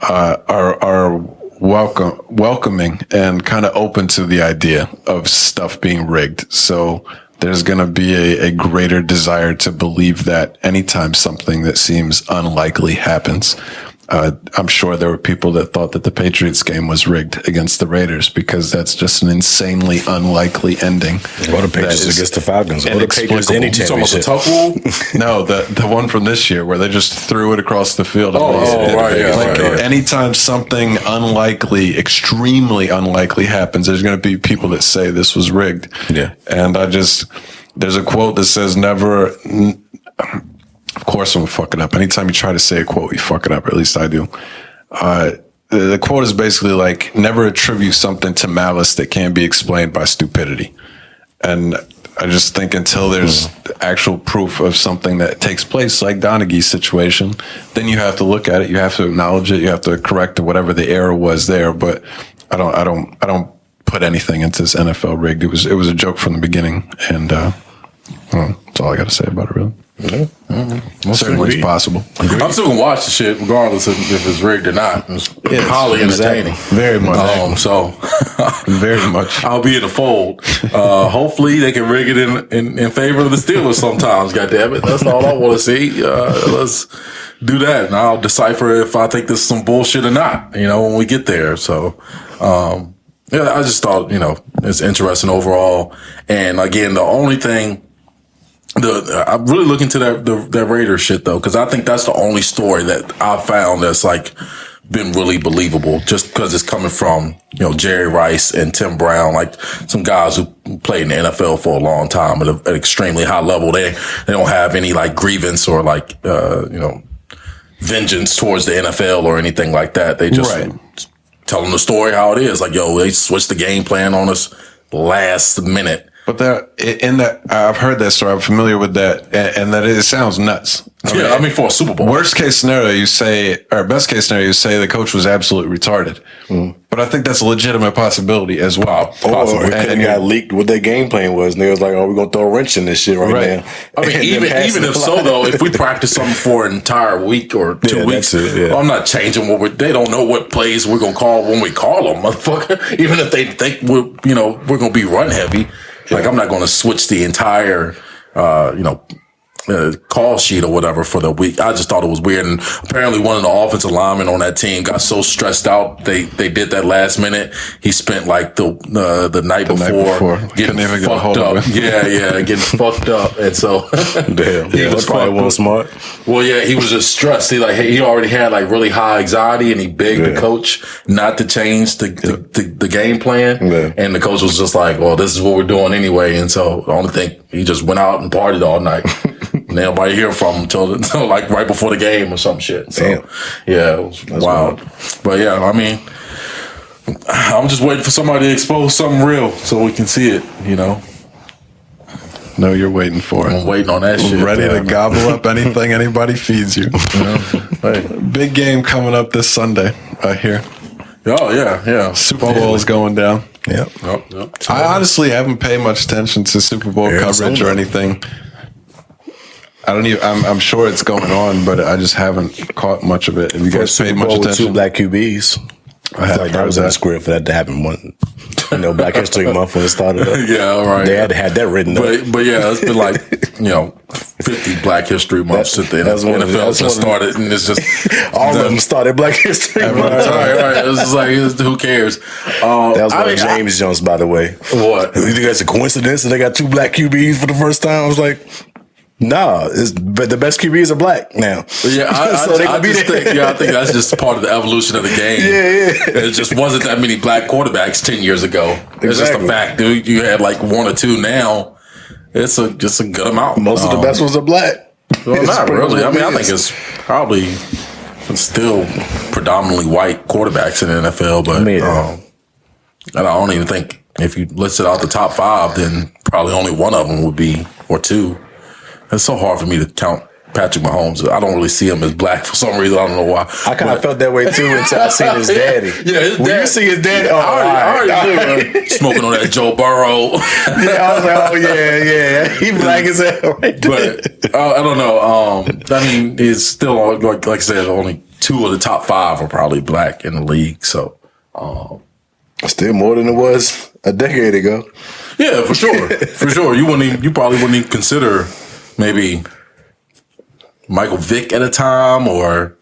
are welcoming and kind of open to the idea of stuff being rigged. So there's going to be a greater desire to believe that anytime something that seems unlikely happens. I'm sure there were people that thought that the Patriots game was rigged against the Raiders because that's just an insanely unlikely ending. Or the Patriots against the Falcons. Or the Patriots any championship. You talking about the tough rule? No, the one from this year where they just threw it across the field. Anytime something unlikely, extremely unlikely happens, there's going to be people that say this was rigged. Yeah. And there's a quote that says never... Of course I'm going to fuck it up. Anytime you try to say a quote, you fuck it up, or at least I do. The quote is basically like, never attribute something to malice that can't be explained by stupidity. And I just think until there's actual proof of something that takes place, like Donaghy's situation, then you have to look at it, you have to acknowledge it, you have to correct whatever the error was there. But I don't put anything into this NFL rigged. It was a joke from the beginning, and that's all I got to say about it, really. Certainly it's possible. I'm still gonna watch the shit regardless of if it's rigged or not. It's highly entertaining. Very much. Very much. I'll be in the fold. Hopefully they can rig it in favor of the Steelers sometimes. God damn it, that's all I want to see. Let's do that, and I'll decipher if I think this is some bullshit or not. When we get there. So. I just thought it's interesting overall. And again, the only thing. I'm really looking to that Raiders shit though, because I think that's the only story that I found that's been really believable, just because it's coming from Jerry Rice and Tim Brown, like some guys who played in the NFL for a long time at an extremely high level. They don't have any grievance or vengeance towards the NFL or anything like that. They just tell them the story how it is. They switched the game plan on us last minute. But I've heard that story. I'm familiar with that, and that it sounds nuts. I mean, for a Super Bowl. Worst case scenario, you say, or best case scenario, you say the coach was absolutely retarded. But I think that's a legitimate possibility as well. Or it got leaked what their game plan was, and they was like, "Oh, we're gonna throw a wrench in this shit right now." I mean, even if so, though, if we practice something for an entire week or 2 weeks, I'm not changing they don't know what plays we're gonna call when we call them, motherfucker. Even if they think we're gonna be run heavy, like I'm not gonna switch the entire, call sheet or whatever for the week. I just thought it was weird, and apparently one of the offensive linemen on that team got so stressed out they did that last minute. He spent like the night before getting fucked up. Getting fucked up, and so he was probably wasn't smart. Well, yeah, he was just stressed. He already had like really high anxiety, and he begged the coach not to change the game plan. Yeah. And the coach was just like, "Well, this is what we're doing anyway." And so the only thing, he just went out and partied all night. And nobody hear from him until like right before the game or some shit. So, yeah, it was wild. But yeah, I mean, I'm just waiting for somebody to expose something real so we can see it, No, you're waiting for it. I'm waiting on that shit. Ready to gobble up anything anybody feeds you. Hey. Big game coming up this Sunday, I hear. Oh, yeah. Super Bowl is going down. Yep. I honestly haven't paid much attention to Super Bowl coverage or anything. I'm sure it's going on, but I just haven't caught much of it. Have you guys paid much attention? 2 black QBs. I had that was in the script for that to happen. Black History Month when it started up. Yeah, all right. They had to have that written up. But yeah, it's been like 50 Black History Months since the NFL just started, and it's just all of them started Black History Month. Right. It's just like, who cares? That was one of James Jones, by the way. What? You think that's a coincidence that they got 2 black QBs for the first time? I was like, nah, but the best QBs are black now. Yeah, I think that's just part of the evolution of the game. Yeah. It just wasn't that many black quarterbacks 10 years ago. It's just a fact. Dude, you had like 1 or 2 now. It's just a good amount. Most of the best ones are black. Well, not really. I mean, I think it's probably still predominantly white quarterbacks in the NFL, but and I don't even think if you listed out the top 5, then probably only one of them would be, or 2. It's so hard for me to count Patrick Mahomes. I don't really see him as black for some reason. I don't know why. I kind of felt that way too until I seen his daddy. His when dad, you see his daddy, I already knew, smoking on that Joe Burrow. I was like, oh yeah, he black as hell right there. But I don't know. I mean, it's still like I said, only 2 of the top 5 are probably black in the league. So still more than it was a decade ago. Yeah, for sure. You probably wouldn't even consider maybe Michael Vick at a time, or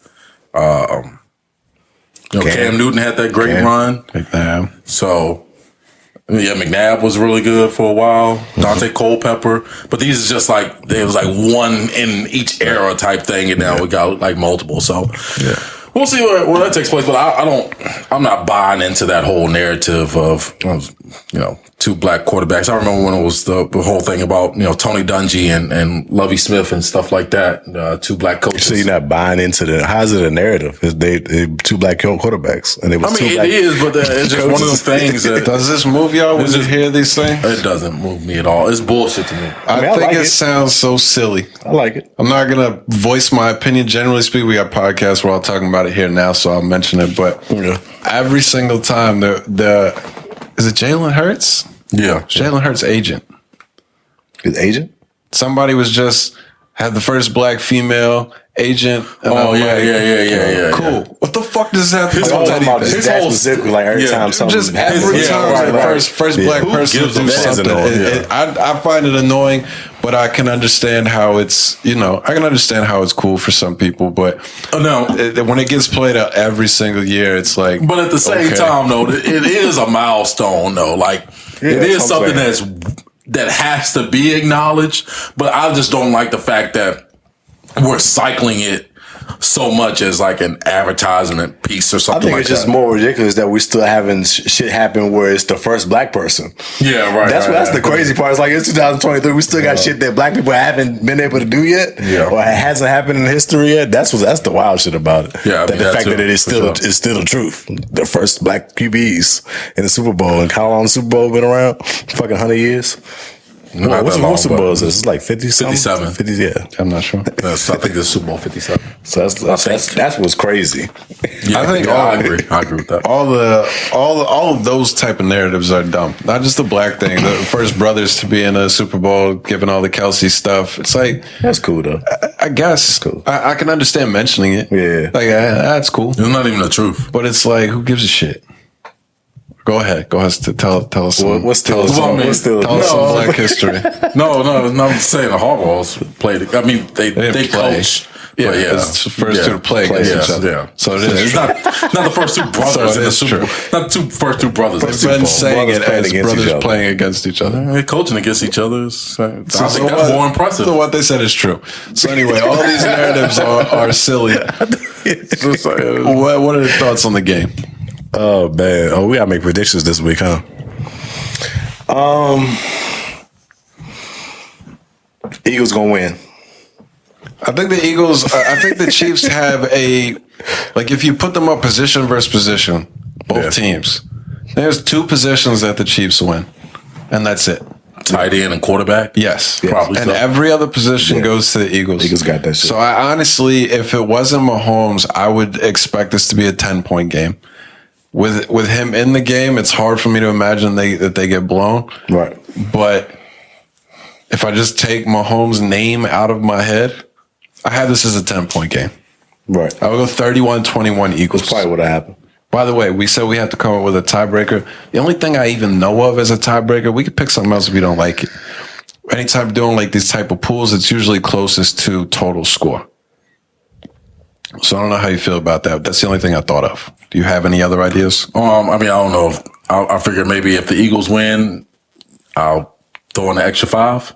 Cam Newton had that great run. McNabb. So McNabb was really good for a while. Dante Culpepper, but these is just like there was like one in each era type thing, and now we got like multiple. So we'll see where that takes place. But I'm not buying into that whole narrative of 2 black quarterbacks. I remember when it was the whole thing about, Tony Dungy and Lovie Smith and stuff like that. 2 black coaches. So you're not buying into how's it a narrative? They 2 black quarterbacks. And it is, but it's just one of those things that... Does this move y'all when you hear these things? It doesn't move me at all. It's bullshit to me. I think it sounds so silly. I like it. I'm not going to voice my opinion. Generally speaking, we got podcasts where I'm talking about it here now, so I'll mention it. But every single time, is it Jalen Hurts? Yeah. Jalen Hurts' agent. His agent? Somebody had the first black female agent. And yeah. Cool. What the fuck does that have to do with anything? His whole specifically, like every time something just every time the first black person to do something. I find it annoying, but I can understand how it's, I can understand how it's cool for some people, but when it gets played out every single year, it's like. But at the same time, though, it is a milestone, though. Like, it is something that has to be acknowledged, but I just don't like the fact that we're cycling it so much as like an advertisement piece or something. I think it's just more ridiculous that we're still having shit happen where it's the first black person. Yeah, right. That's the crazy part. It's like it's 2023. We still got shit that black people haven't been able to do yet, or it hasn't happened in history yet. That's the wild shit about it. Yeah, the fact that it is still the truth. The first black QBs in the Super Bowl, and how long the Super Bowl been around? Fucking 100 years. What's the Bulls? It's like 50 57. 50, yeah. I'm not sure. I think it's Super Bowl 57. So that's what's crazy. Yeah, I think I agree. I agree with that. all of those type of narratives are dumb. Not just the black thing. The first brothers to be in a Super Bowl, giving all the Kelsey stuff. It's like That's cool though. I guess cool. I can understand mentioning it. Yeah. like that's cool. It's not even the truth. But it's like, who gives a shit? Go ahead. Tell us some. What's still tell us some black history. No, I'm saying the Hardballs played. I mean, they play. coach. Yeah, but it's the first two to play against each other. Yeah. So it is. It's not the first two brothers in the Super Bowl. Not the first two brothers in the Super Bowl. saying it as brothers playing against each other. They're coaching against each other. I think that's more impressive. So what they said is true. So anyway, all these narratives are silly. What are your thoughts on the game? Oh man! Oh, we gotta make predictions this week, huh? Eagles gonna win. I think the Eagles. I think the Chiefs have if you put them up position versus position, both teams. There's two positions that the Chiefs win, and that's it. Tight end and quarterback. Yes, probably. And every other position goes to the Eagles. Eagles got that shit. So I honestly, if it wasn't Mahomes, I would expect this to be a 10-point game. With him in the game, it's hard for me to imagine that they get blown. Right. But if I just take Mahomes' name out of my head, I have this as a 10-point game. Right. I would go 31-21 Eagles. That's probably what happened. By the way, we said we have to come up with a tiebreaker. The only thing I even know of as a tiebreaker, we could pick something else if we don't like it. Anytime doing like these type of pools, it's usually closest to total score. So I don't know how you feel about that. That's the only thing I thought of. Do you have any other ideas? I mean, I don't know. I figured maybe if the Eagles win, I'll throw in an extra 5.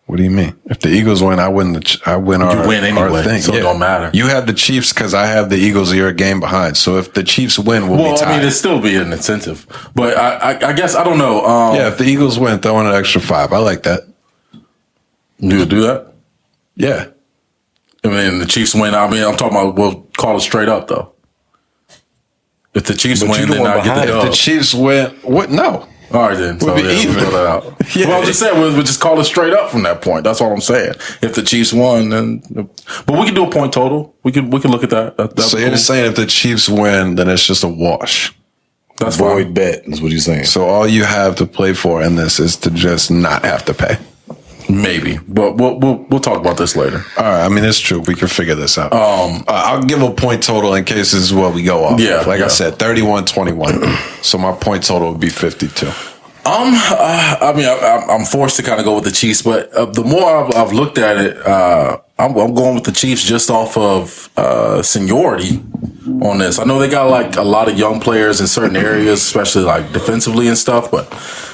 What do you mean? If the Eagles win, I win. I win our, you win anyway, our thing. so it don't matter. You have the Chiefs because I have the Eagles. You're a game behind. So if the Chiefs win, we'll be tied. I mean, it'd still be an incentive. But I guess, I don't know. Yeah, if the Eagles win, throw in an extra 5. I like that. You would do that? Yeah. I mean, the Chiefs win. I mean, I'm talking about, we'll call it straight up, though. If the Chiefs win, then I get the dub. If the Chiefs win, what? No. All right, then. We'll be even. We'll throw that out. Yeah. Well, I'm just saying, we'll just call it straight up from that point. That's all I'm saying. If the Chiefs won, then. But we can do a point total. We can look at that. So you're just saying if the Chiefs win, then it's just a wash. That's Void fine. bet is what you're saying. So all you have to play for in this is to just not have to pay. Maybe, but we'll talk about this later. All right, I mean it's true. We can figure this out. I'll give a point total in case this is what we go off. Yeah, I said, 31-21. So my point total would be 52. I mean, I'm forced to kind of go with the Chiefs, but the more I've looked at it, I'm going with the Chiefs just off of seniority on this. I know they got like a lot of young players in certain areas, especially like defensively and stuff. But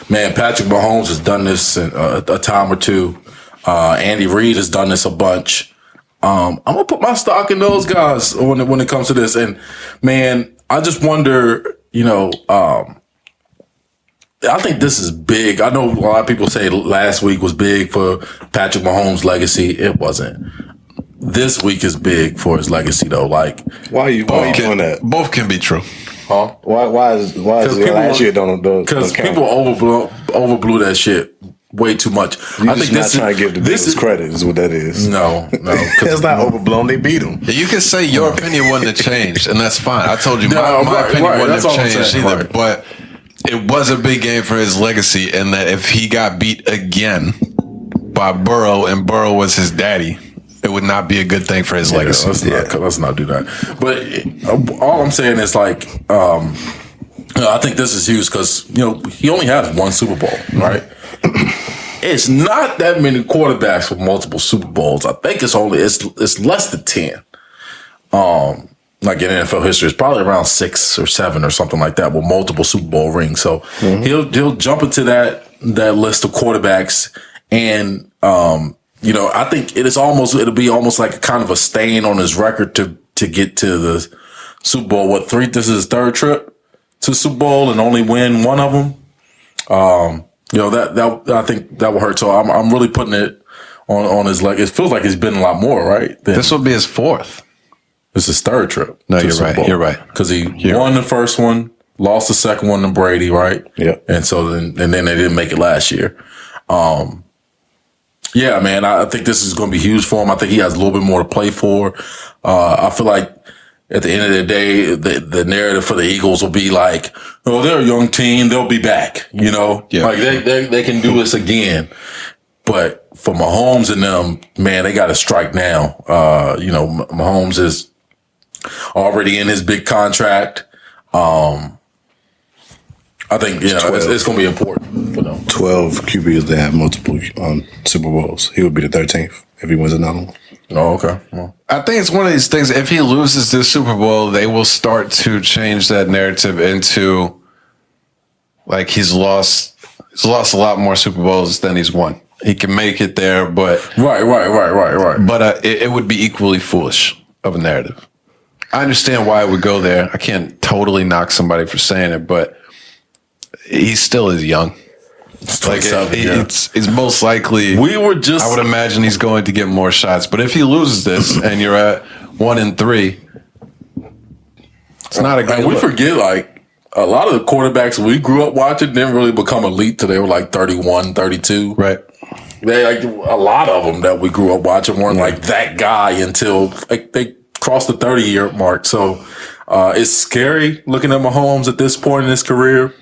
man, Patrick Mahomes has done this a time or two. Andy Reid has done this a bunch. I'm gonna put my stock in those guys when it comes to this. And man, I just wonder, I think this is big. I know a lot of people say last week was big for Patrick Mahomes' legacy. It wasn't. This week is big for his legacy, though. Like, why are you doing that? Both can be true. Huh? Why is last year don't because people overblew that shit way too much. I think not trying to give the Bills credit is what that is. No, it's not overblown. They beat them. You can say your opinion wouldn't have changed, and that's fine. I told you my opinion wouldn't have changed either. Right. But it was a big game for his legacy, and that if he got beat again by Burrow and Burrow was his daddy, it would not be a good thing for his legacy. Let's not do that. But all I'm saying is like, I think this is huge because he only has one Super Bowl, right? It's not that many quarterbacks with multiple Super Bowls. I think it's less than 10. Like in NFL history, it's probably around 6 or 7 or something like that with multiple Super Bowl rings. So he'll jump into that list of quarterbacks, and I think it'll be almost like a kind of a stain on his record to get to the Super Bowl. This is his third trip to Super Bowl and only win one of them. That I think that will hurt. So I'm really putting it on his leg. It feels like he's been a lot more, right? This will be his fourth. It's his third trip. No, you're right. You're right. Because he won the first one, lost the second one to Brady, right? Yeah. And so then they didn't make it last year. Yeah, man, I think this is going to be huge for him. I think he has a little bit more to play for. I feel like at the end of the day, the narrative for the Eagles will be like, oh, they're a young team. They'll be back, you know? Yeah. Like they can do this again. But for Mahomes and them, man, they got to strike now. You know, Mahomes is already in his big contract. I think, you know, it's going to be important for them. 12 QBs that have multiple Super Bowls. He would be the 13th if he wins another one. Oh, okay. Well, I think it's one of these things. If he loses this Super Bowl, they will start to change that narrative into like he's lost a lot more Super Bowls than he's won. He can make it there, but right. But it would be equally foolish of a narrative. I understand why it would go there. I can't totally knock somebody for saying it, but he still is young. Like it's most likely. I would imagine he's going to get more shots. But if he loses this and you're at 1-3, it's not a great. And we forget like a lot of the quarterbacks we grew up watching didn't really become elite till they were like 31, 32. Right. They like a lot of them that we grew up watching weren't like that guy until like they crossed the 30-year mark. So it's scary looking at Mahomes at this point in his career.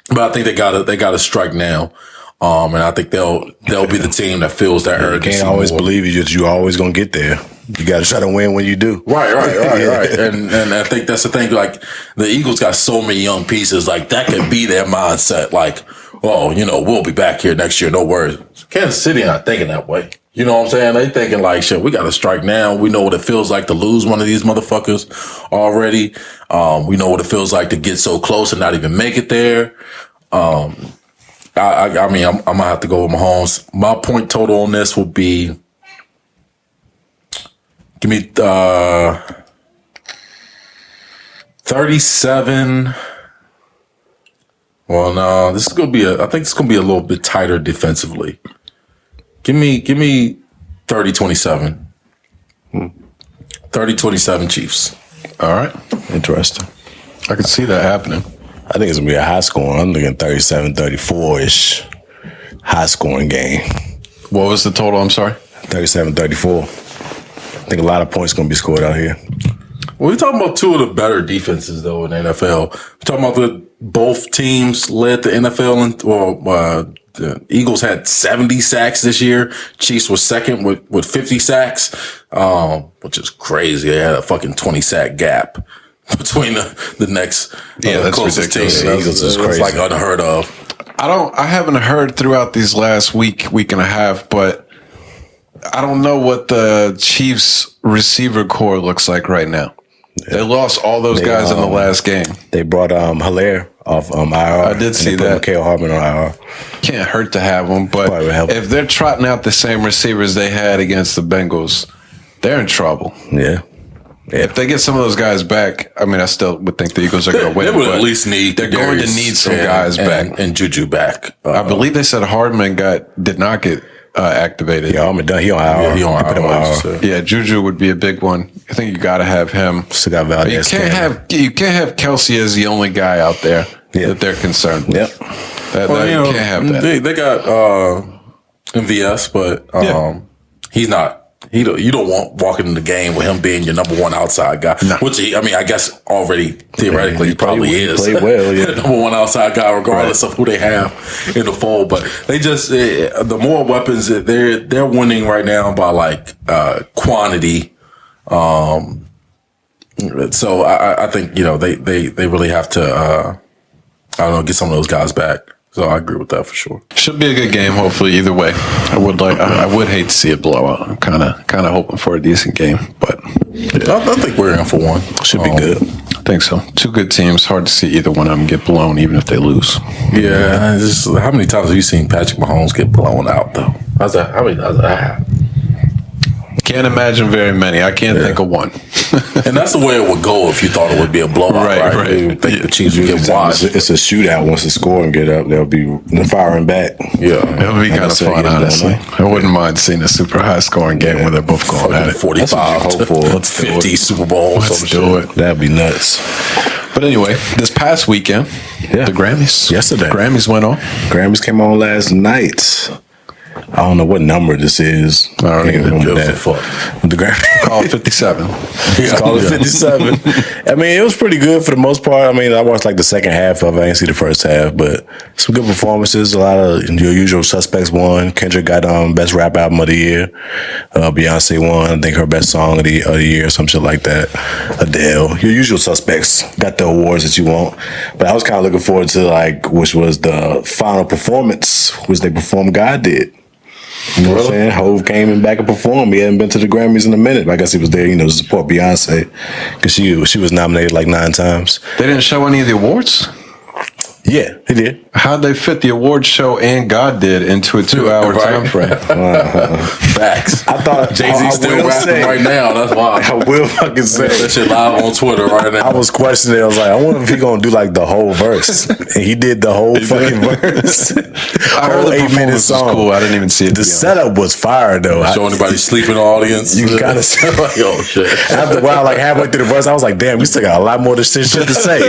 But I think they gotta strike now, and I think they'll be the team that feels that urgency. You can't always believe you always gonna get there. You got to try to win when you do. Right. And I think that's the thing. Like the Eagles got so many young pieces. Like that could be their mindset. Like, oh, you know, we'll be back here next year. No worries. Kansas City not thinking that way. You know what I'm saying? They thinking like, shit, we got to strike now. We know what it feels like to lose one of these motherfuckers already. We know what it feels like to get so close and not even make it there. I mean, I'm gonna have to go with Mahomes. My point total on this will be, give me 37. Well, no, this is gonna be I think it's gonna be a little bit tighter defensively. Give me 30-27. 30-27 Chiefs. All right. Interesting. I can see that happening. I think it's going to be a high scoring. I'm looking 37-34-ish high scoring game. What was the total? I'm sorry. 37-34. I think a lot of points going to be scored out here. Well, we're talking about two of the better defenses, though, in the NFL. We're talking about both teams led the NFL, the Eagles had 70 sacks this year. Chiefs was second with 50 sacks, which is crazy. They had a fucking 20 sack gap between the next that's closest team. ridiculous. The Eagles is crazy. It's like unheard of. I haven't heard throughout these last week and a half, but I don't know what the Chiefs receiver core looks like right now. Yeah. They lost all those guys in the last game. They brought Hilaire off IR. I did see that. Mikael Hartman on IR. Can't hurt to have them, but if they're trotting out the same receivers they had against the Bengals, they're in trouble. Yeah. If they get some of those guys back, I mean, I still would think the Eagles are going to win. They would at least need. They're going to need some guys back and Juju back. I believe they said Hardman did not get activated. Yeah, Hardman done. He on IR. Yeah, he on IR. Yeah, Juju would be a big one. I think you got to have him. Still got Valdez. You can't have Kelsey as the only guy out there that they're concerned with. Yep. You can't have that. They got MVS, but he's not. You don't want walking in the game with him being your number one outside guy, which I guess already theoretically he probably is. Played well, yeah. Number one outside guy, regardless of who they have in the fold. But they just the more weapons they're winning right now by like quantity. So I think they really have to get some of those guys back. So I agree with that for sure. Should be a good game, hopefully. Either way, I would hate to see a blowout. I'm kind of hoping for a decent game, but I think we're in for one. Should be good. I think so. Two good teams. Hard to see either one of them get blown, even if they lose. Yeah. How many times have you seen Patrick Mahomes get blown out though? How many times that happen? Can't imagine very many. I can't think of one. And that's the way it would go if you thought it would be a blowout, right? You would think the Chiefs would get wide. It's a shootout. Once the scoring get up, they'll be firing back. Yeah. It'll be kind of fun, honestly. I wouldn't mind seeing a super high scoring game where they're both going at it. 45 to 50 Super Bowls. Let's do it. That'd be nuts. But anyway, this past weekend, the Grammys. Yesterday. Grammys went on. Grammys came on last night. I don't know what number this is. I don't even remember give a that. fuck. The Grammy. Call it 57. It's called it 57. I mean, it was pretty good for the most part. I mean, I watched like the second half of it. I didn't see the first half, but some good performances. A lot of your usual suspects won. Kendrick got Best Rap Album of the Year. Beyonce won, I think, her Best Song of the Year, some shit like that. Adele. Your usual suspects got the awards that you want. But I was kind of looking forward to, like, which was the final performance, which they performed God Did. You know what I'm saying? Hove came and back and performed. He hadn't been to the Grammys in a minute. But I guess he was there, to support Beyonce. Because she was nominated like 9 times. They didn't show any of the awards? Yeah, he did. How'd they fit the awards show and God Did into a 2-hour time frame? Facts. I thought Jay-Z still rapping right now. That's why. I will fucking say that shit live on Twitter right now. I was questioning it. I was like, I wonder if he gonna do like the whole verse. And he did the whole fucking verse. I heard the performance was cool. I didn't even see it. The setup was fire though. Show anybody sleeping in the audience. You kind of like, oh shit. After a while, like halfway through the verse, I was like, damn, we still got a lot more of this shit to say.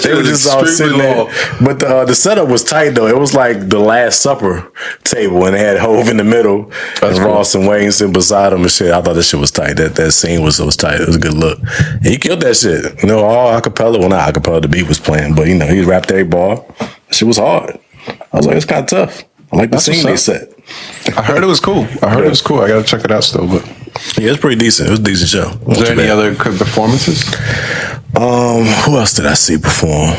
They were just all sitting there. But the setup was tight though. It was like the Last Supper table, and they had Hove in the middle, and Ross and Wayne sitting beside him and shit. I thought that shit was tight. That scene was tight. It was a good look. And he killed that shit. All acapella. Well, not acapella. The beat was playing, but he rapped every bar. That shit was hard. I was like, it's kind of tough. I like the scene they set. I heard it was cool. I gotta check it out still, but yeah, it's pretty decent. It was a decent show. Was there any other good performances? Who else did I see perform?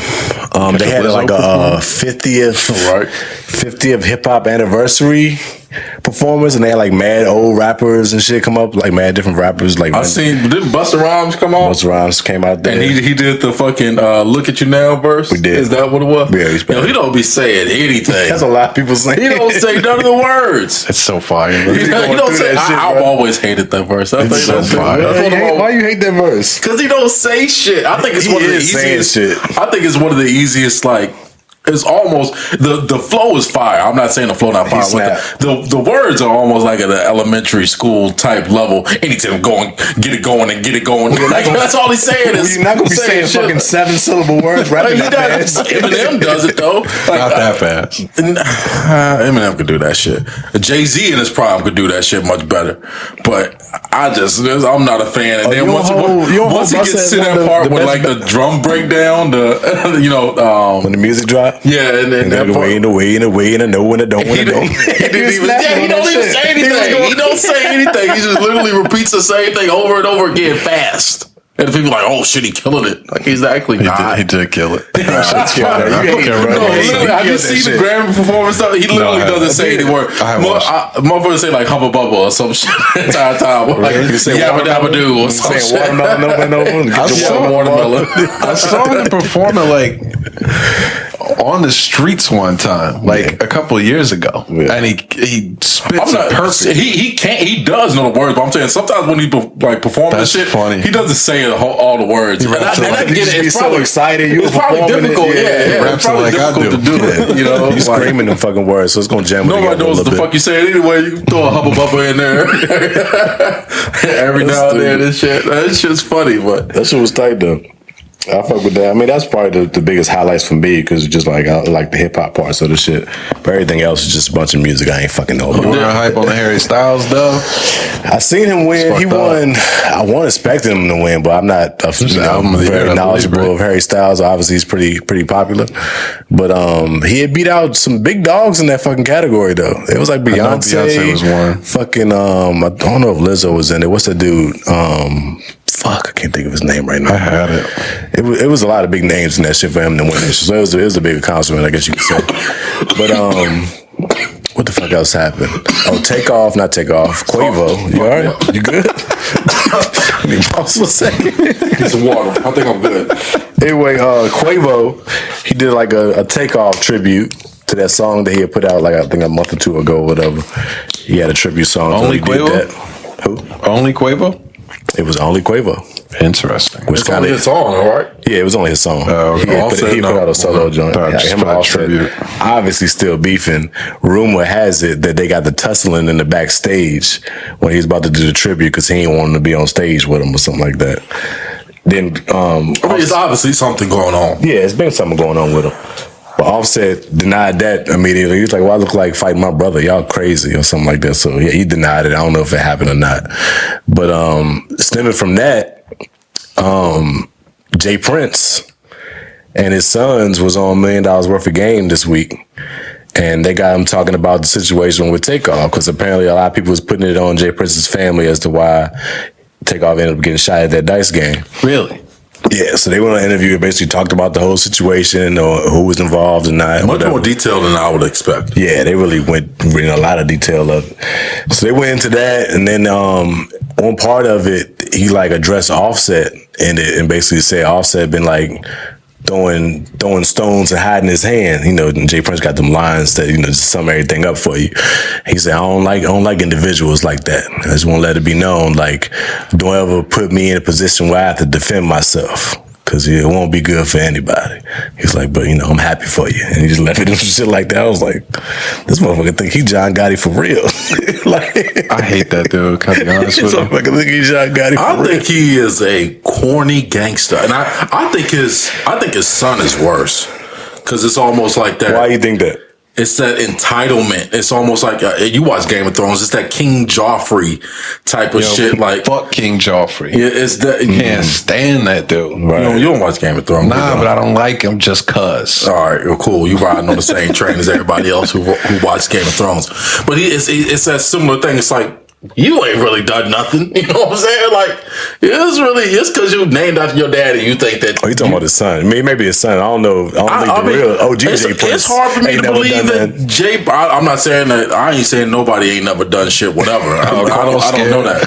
They had like a 50th hip hop anniversary performance, and they had like mad old rappers and shit come up, like mad different rappers. Like I seen, did Busta Rhymes come on? Busta Rhymes came out there, and he did the fucking "Look at You Now" verse. We did. Is that what it was? Yeah, he don't be saying anything. That's a lot of people saying. He don't say none of the words. It's so fire. He don't say. I've always hated that verse. I think so that's fire. Why you hate that verse? Because he don't say shit. I think it's one of the easiest. I think it's one of the easiest. Like, it's almost the flow is fire. I'm not saying the flow not fire. The words are almost like at an elementary school type level. Anytime get it going. Like, that's all he's saying is you're not gonna be saying fucking 7-syllable words, right? Eminem does it though. Like, not that fast. Eminem could do that shit. Jay-Z in his prime could do that shit much better. But I'm not a fan. And then once he gets to that part with like the drum breakdown, when the music drops. Yeah, and then that part. He don't even say anything. He don't say anything. He just literally repeats the same thing over and over again fast. And the people are like, oh shit, he killing it. Like, he's actually not. He did kill it. Have you seen the Grammy performance? He literally doesn't say any word. Motherfuckers say like Hubba Bubba or some shit the entire time. Like, Yabba Dabba Doo or some shit. Watermelon. I saw him perform it like on the streets one time, like a couple of years ago, and he spits it perfect. He does know the words, but I'm saying sometimes when he like performing this shit, funny. He doesn't say all the words. And I get it. It's so excited. It's probably difficult. It's probably difficult to do it. He's screaming them fucking words, so it's gonna jam. Nobody knows what the fuck you saying anyway. You can throw a Hubba Bubba in there every now and then. This shit, that shit's funny, but that shit was tight though. I fuck with that. I mean, that's probably the biggest highlights for me because just like I like the hip hop parts of the shit. But everything else is just a bunch of music I ain't fucking know about. You were hype on the Harry Styles though. I seen him win. He won. I wasn't expecting him to win, but I'm not very knowledgeable of Harry Styles. Obviously, he's pretty popular. But he had beat out some big dogs in that fucking category though. It was like Beyonce was one. Fucking I don't know if Lizzo was in it. What's the dude? Fuck, I can't think of his name right now. I had it. It was a lot of big names in that shit for him to win it. So it was a big accomplishment, I guess you could say. But what the fuck else happened? Oh, not take off. Quavo, you alright? You good? Pause for a second. Get some water. I think I'm good. Anyway, Quavo, he did like a takeoff tribute to that song that he had put out like I think a month or two ago or whatever. He had a tribute song. Only Quavo? Who? Only Quavo? It was only Quavo. Interesting. It's only his song, all right? Yeah, it was only his song. He put out a solo joint. Him and Offset obviously still beefing. Rumor has it that they got the tussling in the backstage when he's about to do the tribute because he ain't want him to be on stage with him or something like that. Then I mean, it's obviously something going on. yeah, it's been something going on with him. But Offset denied that immediately. He's like, "Well, I look like fighting my brother. Y'all crazy," or something like that. So yeah, he denied it. I don't know if it happened or not. But stemming from that, Jay Prince and his sons was on $1 million worth of game this week. And they got him talking about the situation with Takeoff, because apparently a lot of people was putting it on Jay Prince's family as to why Takeoff ended up getting shot at that dice game. Really? Yeah, so they went on an interview and basically talked about the whole situation, who was involved and not. Much more detail than I would expect. Yeah, they really went in a lot of detail of it. So they went into that, and then on part of it, he like addressed Offset and basically said Offset been like throwing stones and hiding his hand. You know, and Jay Prince got them lines that, just sum everything up for you. He said, I don't like individuals like that. I just want to let it be known, like, don't ever put me in a position where I have to defend myself, because it won't be good for anybody. He's like, but I'm happy for you. And he just left it and shit like that. I was like, this motherfucker think he John Gotti for real. Like, I hate that dude, can I be honest with you? This motherfucker think he John Gotti for real. I think he is a corny gangster, and I think his son is worse, because it's almost like that. Why you think that? It's that entitlement. It's almost like you watch Game of Thrones. It's that King Joffrey type of shit. Like, fuck King Joffrey. Yeah, it's that. Can't stand that dude. Right. You don't watch Game of Thrones. Nah, but I don't like him just cuz. All right, well, cool. You riding on the same train as everybody else who watched Game of Thrones. But it's that similar thing. It's like, you ain't really done nothing. You know what I'm saying? Like, it's because you named after your daddy. You think that. Oh, you talking about his son? Maybe his son. I don't know. I don't think the real OG Jay Prince. It's hard for me to believe that Jay. I'm not saying that. I ain't saying nobody ain't never done shit. Whatever. I don't know that.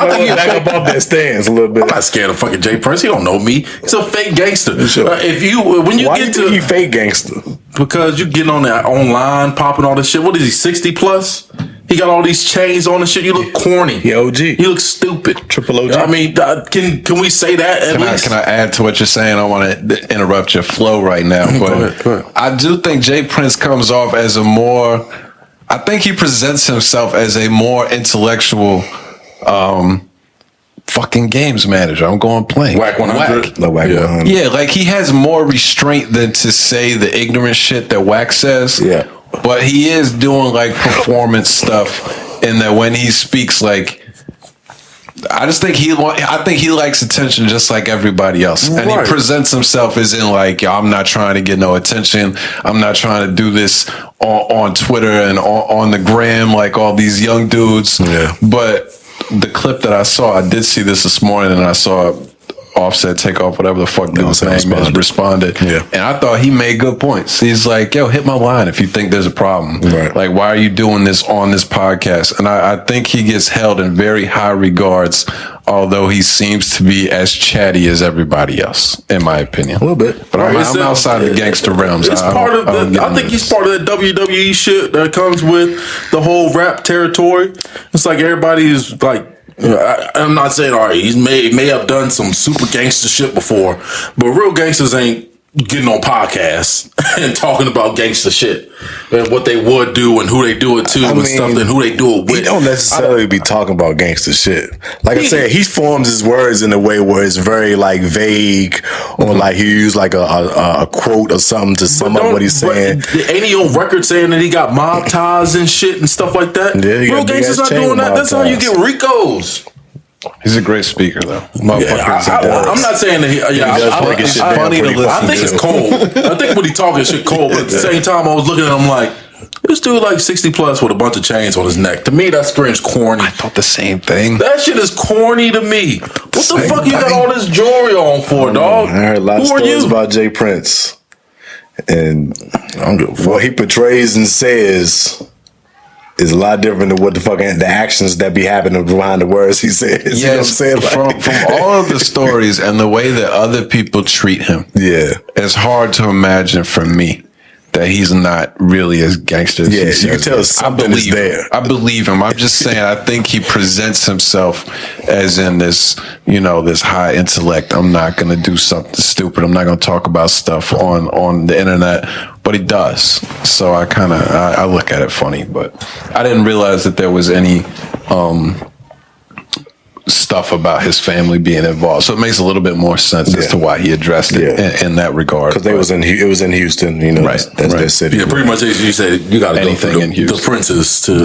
I think you back up off that stance a little bit. I'm not scared of fucking Jay Prince. He don't know me. He's a fake gangster. Sure. Why get to he fake gangster? Because you getting on that online, popping all this shit. What is he? 60 plus? He got all these chains on and shit. You look corny. Yeah, OG. You look stupid. Triple OG. I mean, can we say that at least? Can I add to what you're saying? I want to interrupt your flow right now, but Go ahead. I do think Jay Prince comes off as I think he presents himself as a more intellectual fucking games manager. I'm going plain. Whack 100. No, Whack 100. Yeah, like he has more restraint than to say the ignorant shit that Whack says. Yeah. But he is doing like performance stuff in that when he speaks, like, I think he likes attention just like everybody else. And right. he presents himself as in like, yo, I'm not trying to get no attention. I'm not trying to do this on Twitter and on the gram like all these young dudes. Yeah. But the clip that I saw, I did see this morning, and I saw Offset Takeoff, whatever the fuck dude's name is, responded. Yeah. And I thought he made good points. He's like, yo, hit my line if you think there's a problem. Right. Like, why are you doing this on this podcast? And I think he gets held in very high regards, although he seems to be as chatty as everybody else, in my opinion. A little bit. But I'm outside the gangster realms. It's part of I think he's part of that WWE shit that comes with the whole rap territory. It's like everybody is like, I'm not saying, all right, he may have done some super gangster shit before, but real gangsters ain't getting on podcasts and talking about gangster shit and what they would do and who they do it to and stuff and who they do it with. He don't necessarily be talking about gangster shit. Like I said, he forms his words in a way where it's very like vague, or like he use like a quote or something to sum up what he's saying. Ain't he on record saying that he got mob ties and shit and stuff like that? Yeah, real gangsters not doing that. That's how you get Ricos. He's a great speaker, though. I'm not saying that it's funny to listen I think it's cold. I think when he talking shit cold, but at the same time, I was looking at him like, this dude like 60 plus with a bunch of chains on his neck. To me, that screams corny. I thought the same thing. That shit is corny to me. What the fuck you got all this jewelry on for, dog? I heard a lot of stories about Jay Prince. And what he portrays and says is a lot different than what the fucking the actions that be happening behind the words he says. Yes, you know what I'm saying? Like, from all of the stories and the way that other people treat him, yeah, it's hard to imagine for me that he's not really as gangster as he says. You can tell something is there. I believe him. I'm just saying, I think he presents himself as in this, this high intellect. I'm not going to do something stupid. I'm not going to talk about stuff on the internet, but he does. So I look at it funny, but I didn't realize that there was any stuff about his family being involved. So it makes a little bit more sense as to why he addressed it in that regard. Because it was in Houston, that's their city. Yeah, pretty much. You said you got to go through the princes to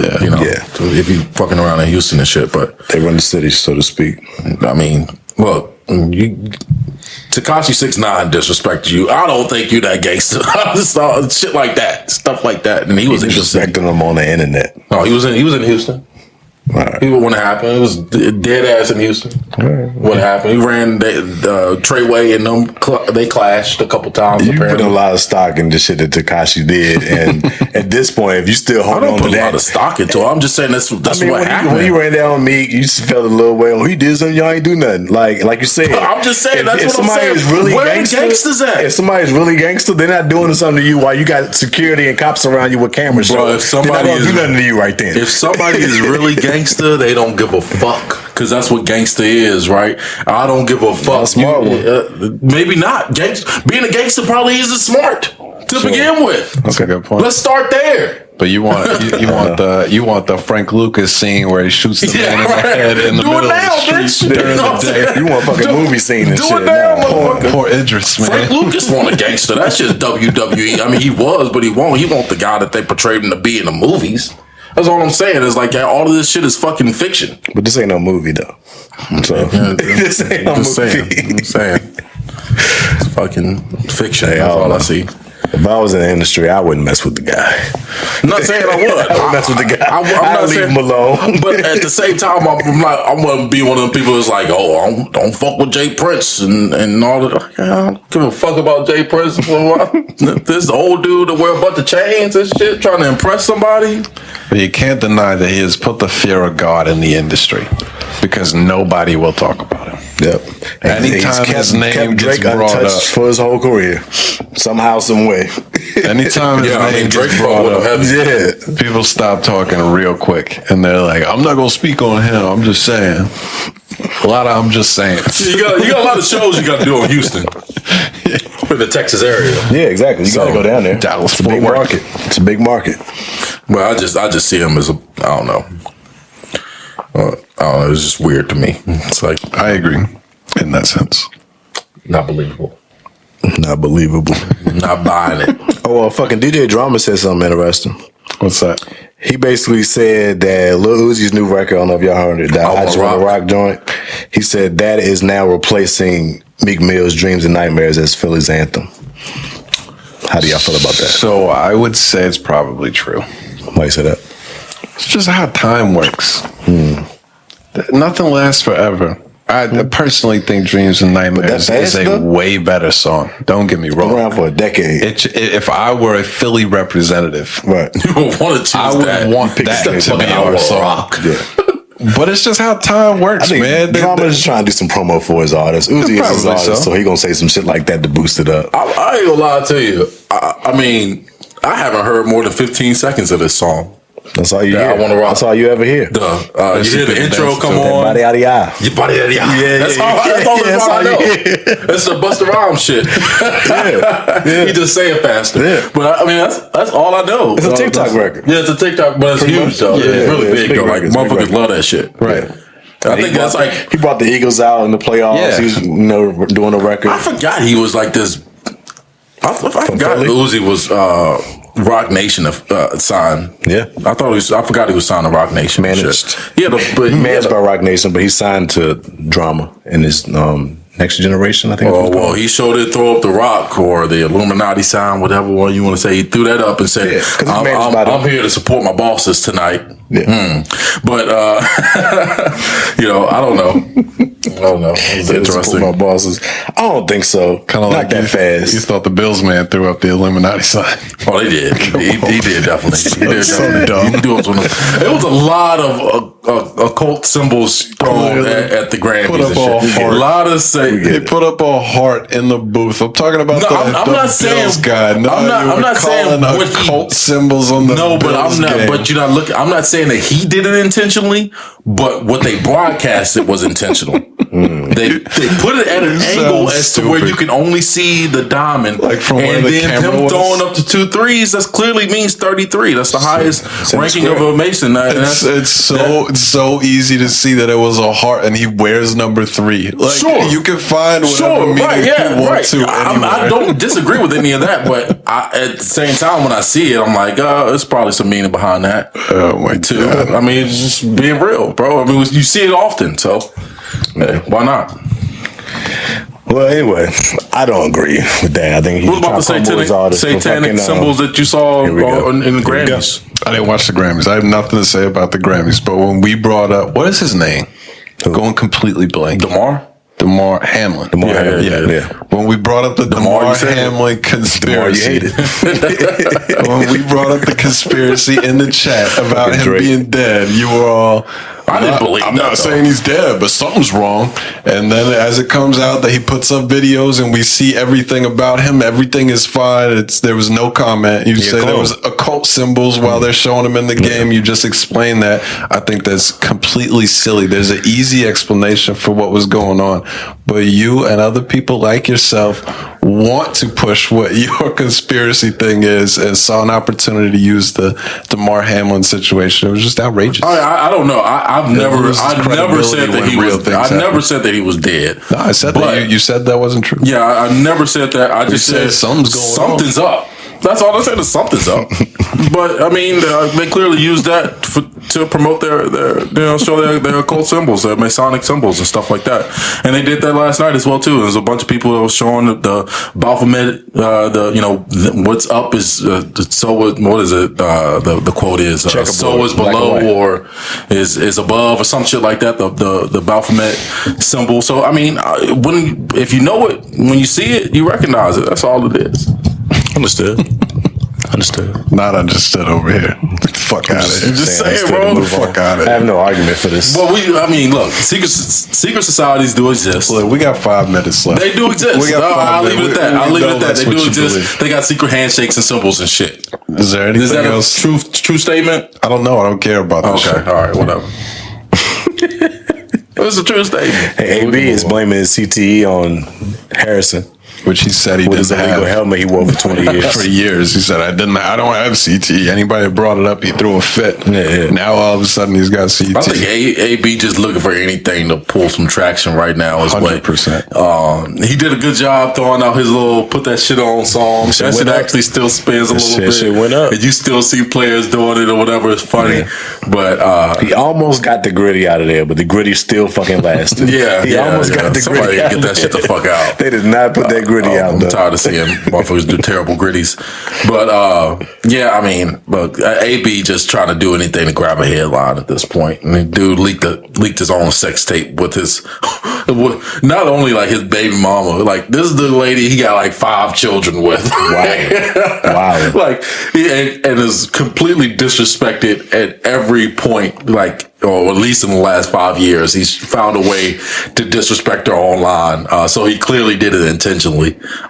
if you fucking around in Houston and shit. But they run the city, so to speak. I mean, look, Tekashi 6ix9ine disrespected you. I don't think you that gangster. Shit like that, stuff like that. And he was disrespecting him on the internet. No, he was in Houston. Right. He when it happened, it was dead ass in Houston. Right. What happened? He ran Treyway and them. They clashed a couple times. You put a lot of stock in the shit that Tekashi did, and at this point, if you still hold on to that, I don't put a lot of stock into it. I'm just saying that's what happened. When he ran down on Meek, you just felt a little way. Oh, he did something. Y'all ain't do nothing. Like you said. I'm just saying that's what I'm saying. Really where the gangsters at? If somebody's really gangster, they're not doing something to you while you got security and cops around you with cameras. Bro, if somebody do nothing to you right then. If somebody is really gangster, they don't give a fuck, because that's what gangster is, right? I don't give a fuck. Smart one. Maybe not. Being a gangster probably isn't smart to begin with. That's a good point. Let's start there. But you want the Frank Lucas scene where he shoots the man in the head in the middle of the street during the day. You want a fucking movie scene and shit. Do it now, motherfucker. Poor Idris, man. Frank Lucas want a gangster. That's just WWE. I mean, he was, but he won't. He want the guy that they portrayed him to be in the movies. That's all I'm saying. It's like all of this shit is fucking fiction. But this ain't no movie though. So this ain't no movie. I'm saying. It's fucking fiction. That's all I see. If I was in the industry, I wouldn't mess with the guy. I'm not saying I would. I would mess with the guy. I'm not leave him alone. But at the same time, I'm gonna be one of them people that's like, oh, don't fuck with Jay Prince and all that. I don't give a fuck about Jay Prince. This old dude that wear a bunch of chains and shit, trying to impress somebody. But you can't deny that he has put the fear of God in the industry, because nobody will talk about him. Yep. Anytime his name gets brought up for his whole career, somehow, some way. Anytime his name gets brought up, people stop talking real quick, and they're like, "I'm not gonna speak on him. I'm just saying." A lot of I'm just saying. You got a lot of shows you got to do in Houston, in the Texas area. Yeah, exactly. You got to go down there. Dallas, it's a big market. It's a big market. Well, I just see him as I don't know. It's just weird to me. It's like, I agree in that sense. Not believable. Not believable. Not buying it. Oh, well, fucking DJ Drama said something interesting. What's that? He basically said that Lil Uzi's new record, I don't know if y'all heard it, that I Just Wanna Rock joint. He said that is now replacing Meek Mill's Dreams and Nightmares as Philly's anthem. How do y'all feel about that? So I would say it's probably true. Why you say that? It's just how time works. Nothing lasts forever. I personally think Dreams and Nightmares is a way better song. Don't get me wrong. Been around for a decade. If I were a Philly representative, right, you would want to choose I would want that to be our song. Yeah. But it's just how time works, man. Drama is trying to do some promo for his artist. Uzi is his artist, so he gonna say some shit like that to boost it up. I ain't gonna lie to you. I mean, I haven't heard more than 15 seconds of this song. That's all you hear. I want to rock. That's all you ever hear. You hear the intro come on. Body out of ya. Your body out of ya. Yeah, that's all I know. That's the Busta Rhymes shit. He just say it faster. Yeah. But I mean, that's all I know. It's a TikTok record. Yeah, it's a TikTok, but it's huge though. Yeah, it's really big though. Like motherfuckers love that shit. Right. I think that's like he brought the Eagles out in the playoffs. Yeah. He's doing a record. I forgot he was like this. I forgot Uzi was Rock Nation signed. Yeah, I forgot he was signed to Rock Nation. Managed. Managed by Rock Nation, but he signed to Drama in his Next Generation, I think. Oh, well, he showed it, throw up the rock or the Illuminati sign, whatever one you want to say. He threw that up and said, I'm here to support my bosses tonight. Yeah. But, I don't know. It's interesting. My bosses. I don't think so. Kind of like that fast. You thought the Bills man threw up the Illuminati sign. Oh, they did. He did definitely. He did definitely. It was a lot of occult symbols thrown at the Grammys. A lot of he put up a heart in the booth. I'm talking about I'm not saying Bills guy. No, I'm not saying occult symbols on the no, but Bills I'm not. game. But you're not looking. I'm not saying that he did it intentionally, but what they broadcasted was intentional. They put it at an angle as to where you can only see the diamond, like from where the camera him was. throwing up to 2 threes. That clearly means 33. That's the highest ranking of a Mason. It's so it's so easy to see that it was a heart, and he wears number 3. Like, you can find whatever meaning you want to. I don't disagree with any of that, but at the same time, when I see it, I'm like, it's probably some meaning behind that. Oh my God. I mean, it's just being real, bro. I mean, you see it often, so hey, why not? Well, anyway, I don't agree with that. I think he's what about the satanic symbols that you saw in the Grammys? I didn't watch the Grammys. I have nothing to say about the Grammys. But when we brought up, what is his name? Going completely blank. Damar Hamlin. Yeah. When we brought up the Damar Hamlin conspiracy, when we brought up the conspiracy in the chat about him being dead, you were all. I didn't believe that. I'm not saying he's dead, but something's wrong. And then as it comes out that he puts up videos and we see everything about him, everything is fine. There was no comment. You say there was occult symbols while they're showing him in the game. You just explain that. I think that's completely silly. There's an easy explanation for what was going on. But you and other people like yourself want to push what your conspiracy thing is and saw an opportunity to use the Damar Hamlin situation. It was just outrageous. I don't know. I've never said that he was. I never said that he was dead. No, I said that you said that wasn't true. Yeah, I never said that. I just said something's up. That's all I said. Is something's up. But I mean, they clearly used that to promote their show their occult symbols, their Masonic symbols and stuff like that. And they did that last night as well too. There's a bunch of people that was showing the Baphomet. What's up is so what is it? The quote is so is below or is above or some shit like that. The Baphomet symbol. So I mean, if you know it, when you see it, you recognize it. That's all it is. Understood. Not understood over here. Fuck out of here. Just saying, bro. The fuck out of here. I have no argument for this. But look, secret societies do exist. Look, we got 5 minutes left. They do exist. I'll leave it at that. I'll leave it at that. They do exist. Believe. They got secret handshakes and symbols and shit. Is there anything else? Is that a true statement? I don't know. I don't care about that shit. Okay, all right, whatever. It's a true statement. Hey, AB is blaming his CTE on Harrison. Which he said he with didn't his illegal have. helmet he wore for 20 years. For years, he said I don't have CTE. Anybody that brought it up, he threw a fit. Yeah. Now all of a sudden he's got CTE. I think AB just looking for anything to pull some traction right now. 100%. He did a good job throwing out his little "Put That Shit On" song. That shit actually still spins a little bit. Shit went up. And you still see players doing it or whatever. It's funny, but he almost got the gritty out of there, but the gritty still fucking lasted. He almost got the gritty out. Get that shit the fuck out. They did not put that gritty out. I'm tired of seeing motherfuckers do terrible gritties. But I mean, look, AB just trying to do anything to grab a headline at this point. And the dude leaked his own sex tape with his not only like his baby mama, like this is the lady he got like 5 children with. Wow. Like and is completely disrespected at every point, like, or at least in the last 5 years, he's found a way to disrespect her online. So he clearly did it intentionally.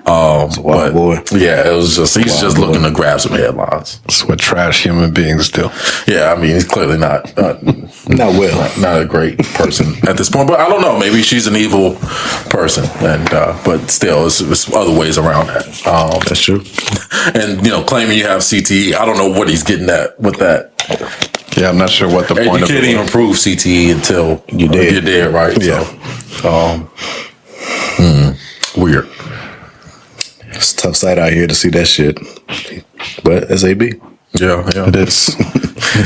Boy. Yeah, it was just he's just looking to grab some headlines. That's what trash human beings do. Yeah, I mean, he's clearly not a great person at this point. But I don't know. Maybe she's an evil person, and but still, it's other ways around that. That's true. And claiming you have CTE, I don't know what he's getting at with that. Yeah, I'm not sure what the point of it. You can't even prove CTE until you're dead, right? Yeah. So, weird. It's a tough sight out here to see that shit. But it's AB. Yeah. It is.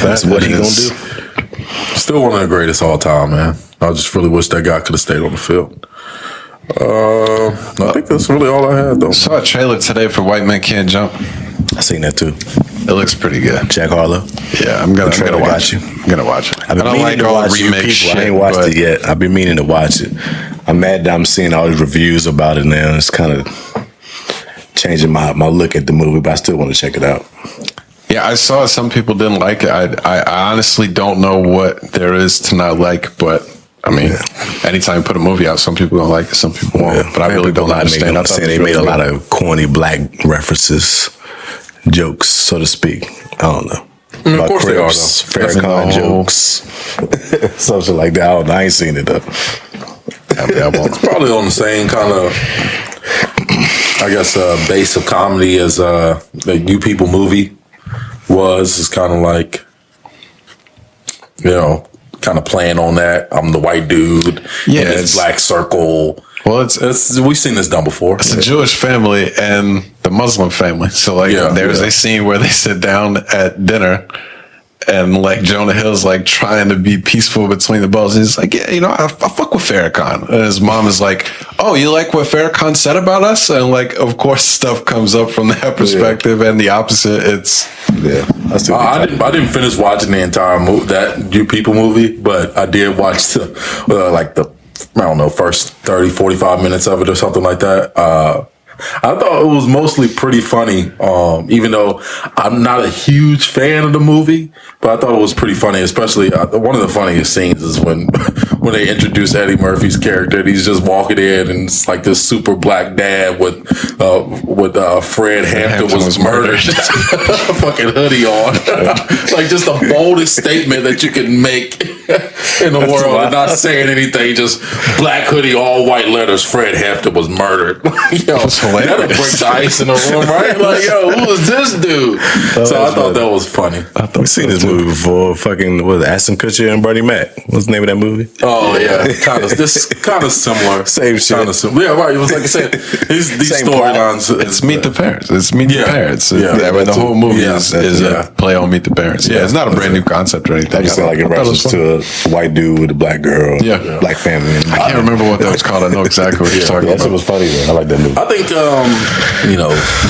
That's what he gonna do. Still one of the greatest all time, man. I just really wish that guy could have stayed on the field. I think that's really all I had, though. Saw a trailer today for White Men Can't Jump. I seen that too. It looks pretty good. Jack Harlow. Yeah, I'm gonna watch it. I'm gonna watch it. I've been meaning to watch remake shit. I ain't watched it yet. I've been meaning to watch it. I'm mad that I'm seeing all these reviews about it now. It's kind of changing my look at the movie, but I still want to check it out. Yeah, I saw some people didn't like it. I honestly don't know what there is to not like, but I mean, anytime you put a movie out, some people don't like it, some people won't. But I really don't understand. I'm saying they made a lot of corny black references, jokes, so to speak. I don't know. Of course they are, though. Farrakhan jokes, something like that. I ain't seen it though. It's probably on the same kind of, I guess, base of comedy as the You People movie was. It's kind of like, kind of playing on that. I'm the white dude in this black circle. Well, we've seen this done before. It's a Jewish family and the Muslim family. So like, there's a scene where they sit down at dinner. And like Jonah Hill's like trying to be peaceful between the both. He's like, yeah, you know, I fuck with Farrakhan. And his mom is like, oh, you like what Farrakhan said about us? And like, of course, stuff comes up from that perspective and the opposite. I didn't finish watching the entire that You People movie, but I did watch the first 30, 45 minutes of it or something like that. I thought it was mostly pretty funny, even though I'm not a huge fan of the movie, but I thought it was pretty funny, especially one of the funniest scenes is when they introduce Eddie Murphy's character and he's just walking in and it's like this super black dad with Fred Hampton was murdered, fucking hoodie on. Like just the boldest statement that you can make in the world and not saying anything, just black hoodie, all white letters, Fred Hampton was murdered. That'll break the ice in the room, right? Like, yo, who is this dude? So I thought that was funny. We've seen this movie before. Fucking, was it Ashton Kutcher and Bernie Mac? What's the name of that movie? Oh, yeah. Kind of similar. Same shit. Yeah, right. It was like I said, these storylines. It's Meet the Parents. It's Meet the Parents. The whole movie is a play on Meet the Parents. Yeah, it's not a brand new concept or anything. I just like in reference to a white dude with a black girl, black family. I can't remember what that was called. I know exactly what you're talking about. It was funny, though. I like that movie. I think,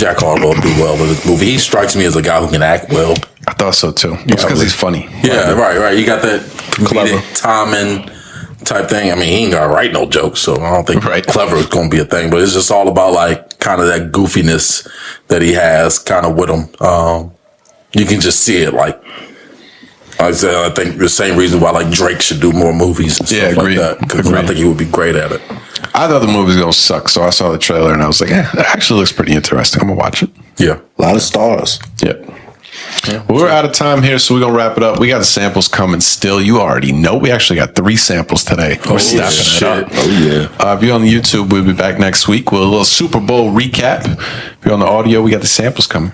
Jack Harlow will do well with this movie. He strikes me as a guy who can act well. I thought so too. It's because he's funny. Yeah, right. You got that comedic timing type thing. I mean, he ain't got to write no jokes, so I don't think clever is going to be a thing. But it's just all about like kind of that goofiness that he has kind of with him. You can just see it. Like I said, I think the same reason why like Drake should do more movies and stuff like that. Because I think he would be great at it. I thought the movie was going to suck, so I saw the trailer and I was like, it actually looks pretty interesting. I'm going to watch it. Yeah. A lot of stars. Yeah. Well, we're out of time here, so we're going to wrap it up. We got the samples coming still. You already know. We actually got 3 samples today. We're stepping it up. Oh, yeah. If you're on YouTube, we'll be back next week with a little Super Bowl recap. If you're on the audio, we got the samples coming.